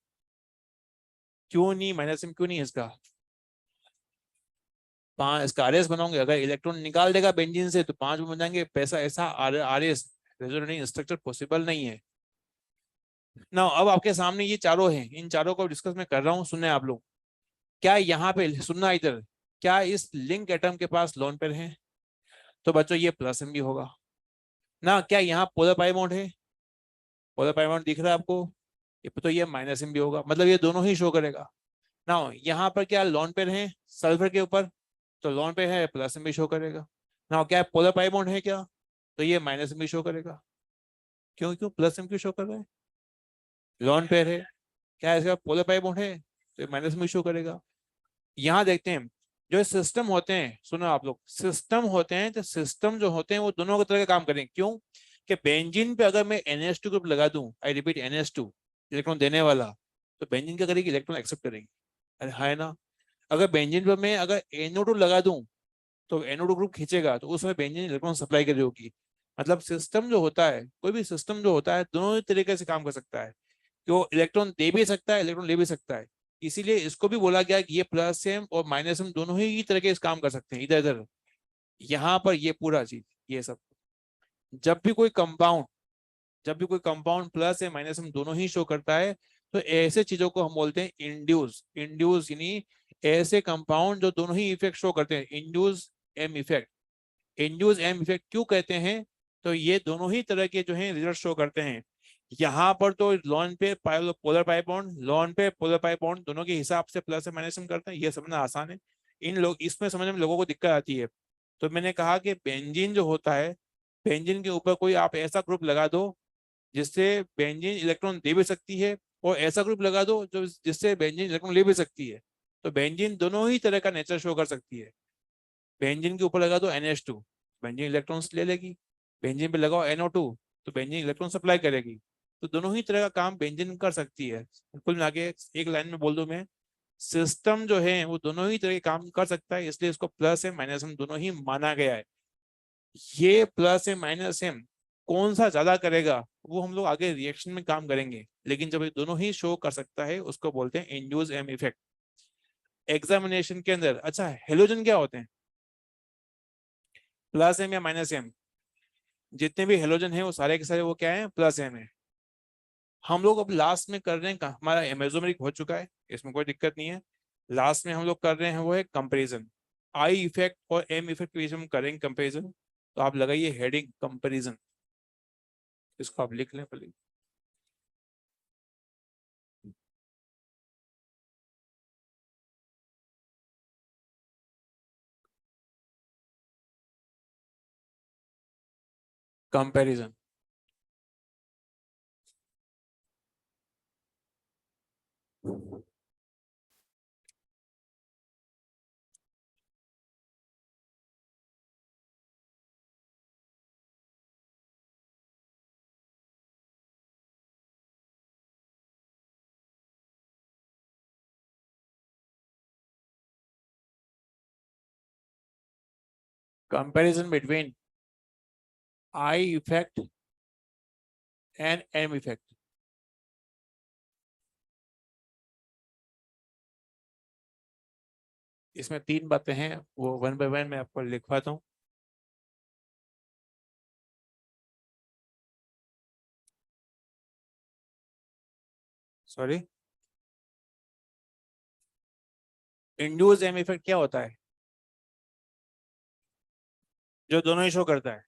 क्यों नहीं माइनस में, क्यों नहीं इसका 5, इसका RS बनाओगे, अगर इलेक्ट्रॉन निकाल देगा बेंजीन से तो 5 बन जाएंगे, पैसा ऐसा RS रेजोनेटिंग स्ट्रक्चर पॉसिबल नहीं है ना। अब आपके सामने ये चारों हैं, इन चारों को डिस्कस मैं कर रहा हूँ, सुनने आप लोग। क्या यहाँ पे सुनना इधर, क्या इस लिंक एटम के पास लोन पेयर है? तो बच्चों ये प्लस एम भी होगा ना। क्या यहाँ पोलर पाई बॉन्ड है? पोलर पाई बॉन्ड दिख रहा है आपको? ये तो ये माइनस एम भी होगा, मतलब ये दोनों ही शो करेगा ना। यहाँ पर क्या लोन पेयर है सल्फर के ऊपर? तो लोन पेयर है, प्लस एम भी शो करेगा ना। क्या पोलर पाई बॉन्ड है क्या? तो ये माइनस एम भी शो करेगा। क्यों क्यों प्लस एम क्यों शो कर रहा है? लोन पेयर है। क्या इसका पोलर पाई बॉन्ड है, तो माइनस में शो करेगा। यहाँ देखते हैं जो सिस्टम होते हैं, सुनो आप लोग, सिस्टम होते हैं तो सिस्टम जो होते हैं वो दोनों की तरह के काम करेंगे। क्यों? कि बेंजीन पे अगर मैं NH2 ग्रुप लगा दूं, आई रिपीट NH2, इलेक्ट्रॉन देने वाला, तो बेंजीन क्या करेगी? इलेक्ट्रॉन एक्सेप्ट करेगी। अरे है ना। अगर बेंजीन पे मैं अगर NO2 लगा दूं तो NO2 ग्रुप खींचेगा, तो उसमें बेंजीन इलेक्ट्रॉन सप्लाई कर होगी। मतलब सिस्टम जो होता है, कोई भी सिस्टम जो होता है दोनों ही तरीके से काम कर सकता है कि वो इलेक्ट्रॉन दे भी सकता है, इलेक्ट्रॉन ले भी सकता है। इसीलिए इसको भी बोला गया कि ये प्लस एम और माइनस एम दोनों ही तरह के इस काम कर सकते हैं इधर इधर। यहाँ पर ये पूरा चीज, ये सब, जब भी कोई कंपाउंड जब भी कोई compound plus M minus M दोनों ही शो करता है, तो ऐसे चीजों को हम बोलते हैं इंड्यूस। इंड्यूस यानी ऐसे कंपाउंड जो दोनों ही इफेक्ट शो करते हैं, induce M effect. Induce M effect क्यों कहते हैं? तो ये दोनों ही तरह के जो है रिजल्ट शो करते हैं। यहाँ पर तो लॉन पे पोलर पाई बॉन्ड, लॉन पे पोलर पाई बॉन्ड दोनों के हिसाब से प्लस या माइनस हम करते हैं, ये समझना आसान है। इन लोग इसमें समझने में लोगों को दिक्कत आती है। तो मैंने कहा कि बेंजीन जो होता है, बेंजीन के ऊपर कोई आप ऐसा ग्रुप लगा दो जिससे बेंजीन इलेक्ट्रॉन दे भी सकती है, और ऐसा ग्रुप लगा दो जो जिससे बेंजीन इलेक्ट्रॉन ले भी सकती है। तो बेंजीन दोनों ही तरह का नेचर शो कर सकती है। बेंजीन के ऊपर लगा दो NH2, बेंजीन इलेक्ट्रॉन्स ले लेगी। बेंजीन पे लगाओ NO2, तो बेंजीन इलेक्ट्रॉन सप्लाई करेगी। तो दोनों ही तरह का काम बेंजीन कर सकती है। कुल मिला के एक लाइन में बोल दूं मैं, सिस्टम जो है वो दोनों ही तरह के काम कर सकता है, इसलिए इसको प्लस एम माइनस एम दोनों ही माना गया है। ये प्लस एम माइनस एम कौन सा ज्यादा करेगा वो हम लोग आगे रिएक्शन में काम करेंगे, लेकिन जब ये दोनों ही शो कर सकता है उसको बोलते हैं इंड्यूस एम इफेक्ट। एग्जामिनेशन के अंदर अच्छा हेलोजन क्या होते हैं? प्लस एम या माइनस एम? जितने भी हेलोजन है वो सारे के सारे वो क्या है? प्लस एम है। हम लोग अब लास्ट में कर रहे हैं हमारा एमेजोमेरिक हो चुका है, इसमें कोई दिक्कत नहीं है। लास्ट में हम लोग कर रहे हैं वो है कंपैरिजन। आई इफेक्ट और एम इफेक्ट के बीच में हम करेंगे कंपैरिजन। तो आप लगाइए हेडिंग कंपैरिजन, इसको आप लिख लें पहले। Comparison. Comparison between I effect and M effect. इसमें तीन बातें हैं, वो वन बाय वन मैं आपको लिखवाता हूँ। सॉरी, इंड्यूस एम इफेक्ट क्या होता है? जो दोनों ही शो करता है,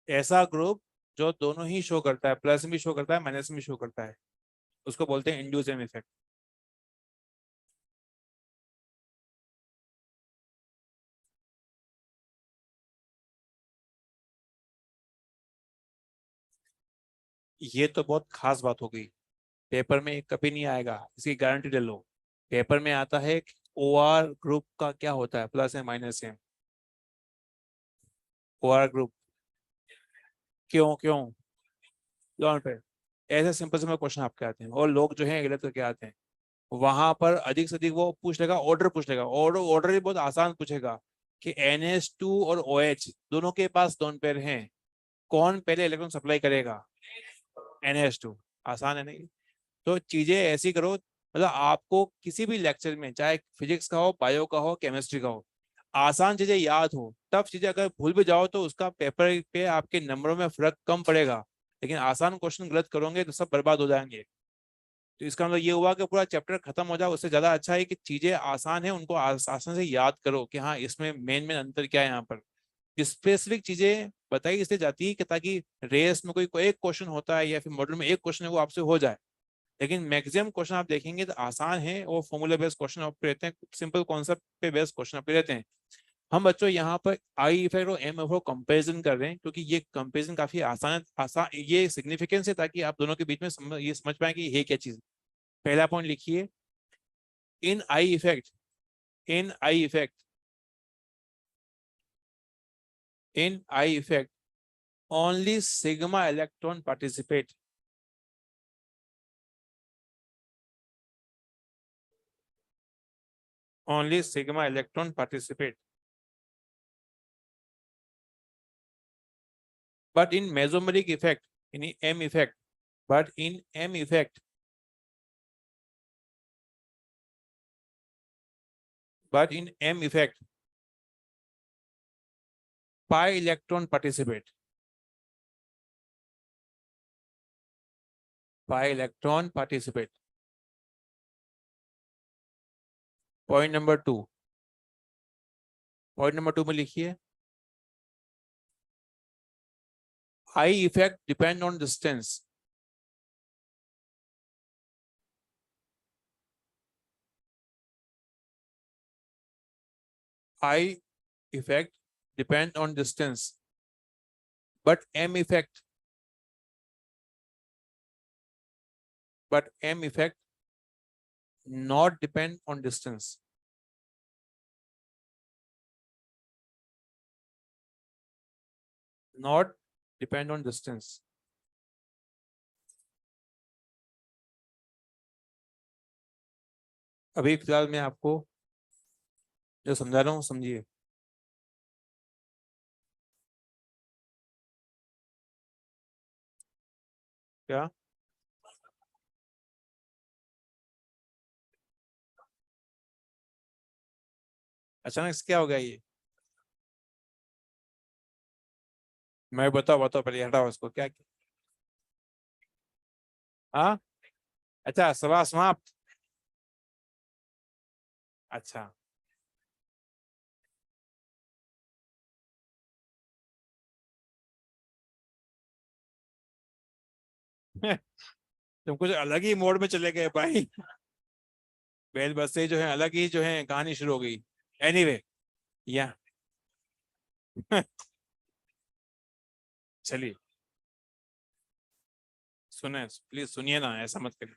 ऐसा ग्रुप जो दोनों ही शो करता है, प्लस भी शो करता है माइनस भी शो करता है, उसको बोलते हैं इंड्यूस एम इफेक्ट। ये तो बहुत खास बात हो गई, पेपर में कभी नहीं आएगा, इसकी गारंटी ले लो। पेपर में आता है OR ग्रुप का क्या होता है, प्लस है माइनस है। OR ग्रुप क्यों क्यों लॉन पे? ऐसे सिंपल सिंपल क्वेश्चन आपके आते हैं और लोग जो है गलत करके आते हैं। वहां पर अधिक से अधिक वो पूछ लेगा, ऑर्डर पूछ लेगा, ऑर्डर ऑर्डर भी बहुत आसान पूछेगा कि NH2 और OH दोनों के पास दोनों पेयर हैं, कौन पहले इलेक्ट्रॉन सप्लाई करेगा? NH2। आसान है नहीं? तो चीजें ऐसी करो, मतलब आपको किसी भी लेक्चर में, चाहे फिजिक्स का हो, बायो का हो, केमिस्ट्री का हो, आसान चीजें याद हो। टफ चीजें अगर भूल भी जाओ तो उसका पेपर पे आपके नंबरों में फर्क कम पड़ेगा, लेकिन आसान क्वेश्चन गलत करोगे तो सब बर्बाद हो जाएंगे। तो इसका मतलब ये हुआ कि पूरा चैप्टर खत्म हो जाए, उससे ज्यादा अच्छा है कि चीजें आसान है उनको आसान से याद करो कि हाँ इसमें मेन मेन अंतर क्या है। यहाँ पर स्पेसिफिक चीजें बताई इसलिए जाती है कि ताकि रेस में कोई एक क्वेश्चन होता है या फिर मॉडल में एक क्वेश्चन है वो आपसे हो जाए, लेकिन मैक्सिमम क्वेश्चन आप देखेंगे तो आसान है, वो फॉर्मूला बेस्ड क्वेश्चन आपके रहते हैं, सिंपल कॉन्सेप्ट पे बेस्ड क्वेश्चन आपके रहते हैं। हम बच्चों यहाँ पर आई इफेक्ट और एम इफेक्ट कंपेरिजन कर रहे हैं क्योंकि ये कंपेरिजन काफी आसान ये सिग्निफिकेंस है ताकि आप दोनों के बीच में ये समझ पाए कि ये क्या चीज है। पहला पॉइंट लिखिए, in I effect, in I effect, in I effect only sigma electron participate, only sigma electron participate, but in mesomeric effect, in M effect, but in M effect, but in M effect, pi electron participate, pi electron participate. Point number 2, point number 2 में लिखिए, I effect depend on distance, I effect depend on distance, but M effect, but M effect not depend on distance, not depend on distance. अभी फिलहाल मैं आपको जो समझा रहा हूँ समझिए। क्या अचानक से क्या हो गया ये? मैं बताओ बताओ पहले, हटाओ उसको, क्या क्या? हाँ, अच्छा सभा समाप्त। अच्छा तुम कुछ अलग ही मोड में चले गए भाई। बैल बस से जो है अलग ही जो है कहानी शुरू हो गई। एनीवे, या चलिए, सुने प्लीज सुनिए ना, ऐसा मत करिए।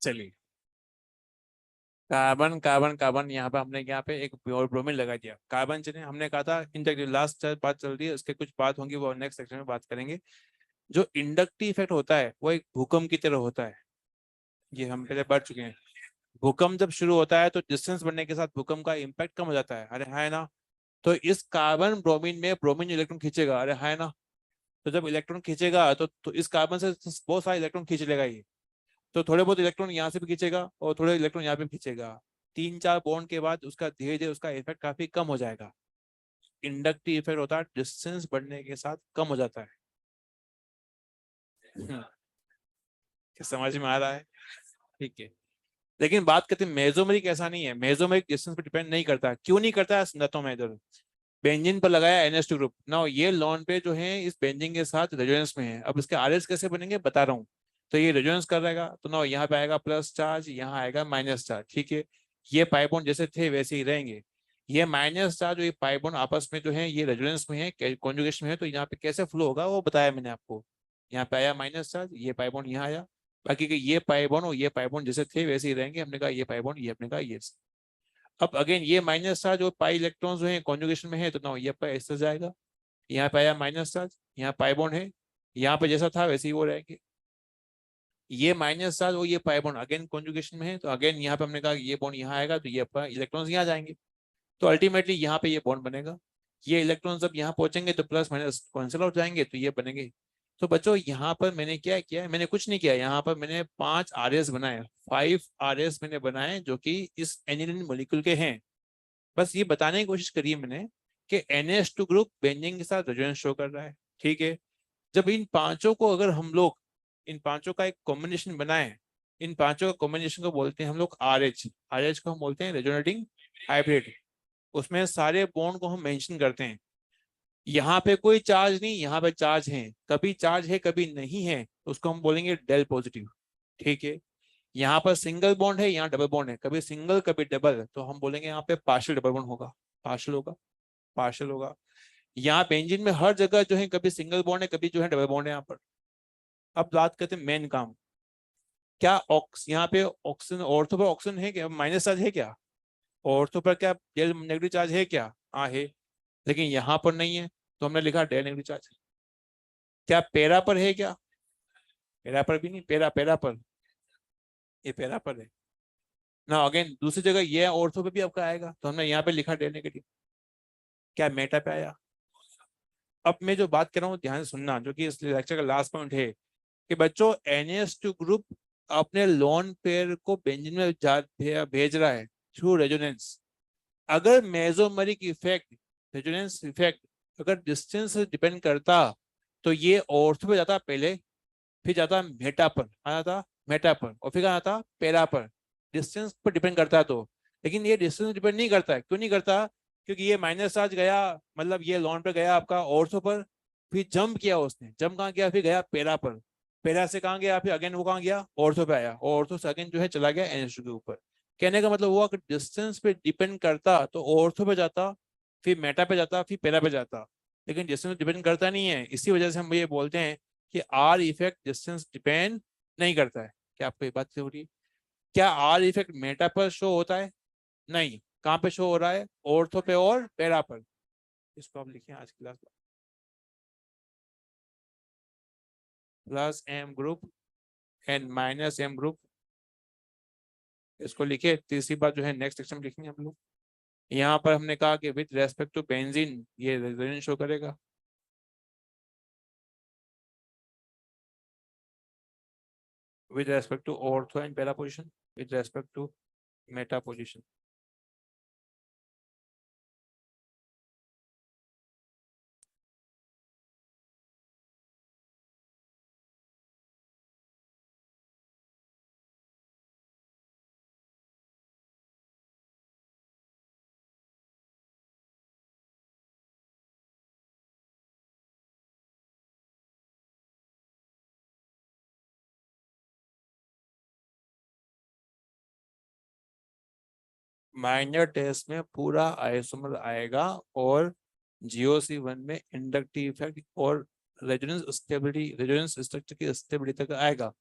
चलिए, कार्बन कार्बन कार्बन, यहाँ पे हमने यहाँ पे एक ब्रोमीन लगा दिया। कार्बन चलिए, हमने कहा था इंडक्टिव, लास्ट बात चल रही है, उसके कुछ बात होंगी वो नेक्स्ट सेक्शन में बात करेंगे। जो इंडक्टिव इफेक्ट होता है वो एक भूकंप की तरह होता है, ये हम पहले पढ़ चुके हैं। भूकंप जब शुरू होता है तो डिस्टेंस बढ़ने के साथ भूकंप का इम्पैक्ट कम हो जाता है, अरे हाँ है ना। तो इस कार्बन ब्रोमीन में ब्रोमीन इलेक्ट्रॉन खींचेगा, अरे हाँ है ना। तो जब इलेक्ट्रॉन खींचेगा तो इस कार्बन से बहुत सारे इलेक्ट्रॉन खींच लेगा ये। तो थोड़े बहुत इलेक्ट्रॉन यहाँ से भी खींचेगा और थोड़े इलेक्ट्रॉन यहाँ पे भी खींचेगा। 3-4 बॉन्ड के बाद उसका धीरे धीरे उसका इफेक्ट काफी कम हो जाएगा। इंडक्टिव इफेक्ट होता है डिस्टेंस बढ़ने के साथ कम हो जाता है। क्या समझ में आ रहा है? ठीक है। लेकिन बात करते हैं मेसोमेरिक, ऐसा नहीं है, मेसोमेरिक डिस्टेंस पर डिपेंड नहीं करता। क्यों नहीं करता है समझाता हूं मैं इधर। बेंजीन पर लगाया NH2 ग्रुप ना, ये लॉन पे जो है इस बेंजीन के साथ रेजोनेंस में है। अब इसके आरएस कैसे बनेंगे बता रहा हूँ। तो ये रेजोनेंस कर रहेगा तो ना यहाँ पे आएगा प्लस चार्ज, यहाँ आएगा माइनस चार्ज, ठीक है। ये पाई बॉन्ड जैसे थे वैसे ही रहेंगे। ये माइनस चार्ज और ये पाई बॉन्ड आपस में जो है ये रेजोनेंस में है, कॉन्जुगेशन में है, तो यहाँ पे कैसे फ्लो होगा वो बताया मैंने आपको। यहाँ पे आया माइनस चार्ज, ये पाई बॉन्ड यहाँ आया। बाकी के ये पाई बॉन्ड और ये पाई बॉन्ड जैसे थे वैसे ही रहेंगे, हमने कहा ये पाई बॉन्ड, ये हमने कहा ये। अब अगेन ये माइनस चार्ज और पाई इलेक्ट्रॉन्स जो है कॉन्जुगेशन में है तो ना ये पाई ऐसे जाएगा। यहाँ पे आया माइनस चार्ज, यहाँ पाई बॉन्ड है, यहाँ पे जैसा था वैसे ही वो रहेंगे। ये माइनस चार्ज और ये पाई बॉन्ड अगेन कॉन्जुगेशन में है तो अगेन यहाँ पे हमने कहा ये बॉन्ड यहाँ आएगा तो ये इलेक्ट्रॉन्स यहाँ जाएंगे। तो अल्टीमेटली यहाँ पे ये बॉन्ड बनेगा। ये इलेक्ट्रॉन्स जब यहाँ पहुंचेंगे तो प्लस माइनस कैंसिल आउट जाएंगे तो ये बनेंगे। तो बच्चों यहाँ पर मैंने क्या किया है, मैंने कुछ नहीं किया, यहाँ पर मैंने 5 RS बनाए, 5 RS मैंने बनाए जो कि इस एनिलीन मॉलिक्यूल के हैं। बस ये बताने की कोशिश करी है मैंने कि NH2 ग्रुप बेंजीन के साथ रेजोनेंस शो कर रहा है, ठीक है। जब इन पांचों को अगर हम लोग इन पांचों का एक कॉम्बिनेशन बनाए, इन पांचों का कॉम्बिनेशन को बोलते हैं हम लोग RH। RH को हम बोलते हैं रेजोनेटिंग हाइब्रिड। उसमें सारे बॉन्ड को हम मेंशन करते हैं। यहाँ पे कोई चार्ज नहीं, यहाँ पे चार्ज है, कभी चार्ज है कभी नहीं है, तो उसको हम बोलेंगे डेल पॉजिटिव। ठीक है। यहाँ पर सिंगल बॉन्ड है, यहाँ डबल बॉन्ड है, कभी सिंगल कभी डबल, तो हम बोलेंगे यहाँ पे पार्शियल डबल बॉन्ड होगा, पार्शियल होगा, पार्शियल होगा। यहाँ बेंजीन में हर जगह जो है कभी सिंगल बॉन्ड है कभी जो है डबल बॉन्ड है यहाँ पर। अब बात करते हैं मेन काम। क्या ऑक्स यहाँ पे ऑक्सीजन ऑर्थो पर ऑक्सीजन है क्या, माइनस चार्ज है क्या? ऑर्थो पर क्या डेल नेगेटिव चार्ज है क्या? हाँ है। लेकिन यहाँ पर नहीं है, तो हमने लिखा डेल नेगेटिव चार्ज। क्या पैरा पर है क्या? पैरा पर भी नहीं, पैरा पैरा पर, ये पैरा पर है ना। अगेन दूसरी जगह ये ऑर्थो पे भी आपका आएगा, तो हमने यहाँ पे लिखा डेल नेगेटिव। क्या मेटा पे आया? अब मैं जो बात कर रहा हूँ ध्यान से सुनना, जो कि इस लेक्चर का लास्ट पॉइंट है, कि बच्चों NH2 ग्रुप अपने लोन पेयर को बेंजीन में भेज रहा है थ्रू रेजोनेंस। अगर मेसोमेरिक इफेक्ट, रेजोनेंस इफेक्ट अगर डिस्टेंस से डिपेंड करता, तो ये ऑर्थो पे जाता पहले, फिर जाता मेटा पर, आ जाता मेटा पर, और फिर आता पेरा पर। डिस्टेंस पर डिपेंड करता है तो। लेकिन ये डिस्टेंस डिपेंड नहीं करता है। क्यों नहीं करता? क्योंकि ये माइनस चार्ज गया, मतलब ये लॉन पे गया आपका ऑर्थो पर, फिर जंप किया उसने, जंप कहाँ गया, फिर गया पेरा पर, पेरा से कहाँ गया, फिर अगेन वो कहाँ गया, ऑर्थो पे आया, और ऑर्थो से अगेन जो है चला गया NH2 के ऊपर। कहने का मतलब हुआ कि डिस्टेंस पे डिपेंड करता तो ऑर्थो पे जाता, फिर मेटा पे जाता, फिर पेरा पे जाता। लेकिन डिस्टेंस डिपेंड करता नहीं है, इसी वजह से हम ये बोलते हैं कि आर इफेक्ट डिस्टेंस डिपेंड नहीं करता है। क्या आपको ये बात हो रही है? क्या आर इफेक्ट मेटा पर शो होता है? नहीं। कहाँ पे शो हो रहा है? ऑर्थो पे और पैरा पर। इसको आप लिखिए आज class plus M group and minus M group. इसको लिखे, तीसरी बात जो है नेक्स्ट सेक्शन में लिखेंगे हम लोग। यहाँ पर हमने कहा कि विद रेस्पेक्ट टू बेंजीन ये रेजोनेंस शो करेगा। With respect to ortho and para position, with respect to meta position. Minor test में पूरा आइसोमर आएगा, और GOC1 में इंडक्टिव इफेक्ट और रेजोनेंस स्टेबिलिटी, रेजोनेंस स्ट्रक्चर की स्टेबिलिटी तक आएगा।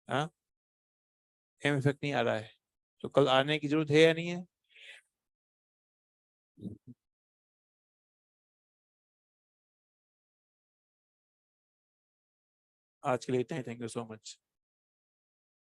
हाँ, एम इफेक्ट नहीं आ रहा है, तो कल आने की जरूरत है या नहीं है? आज के लिए इतना ही। Thank you so much.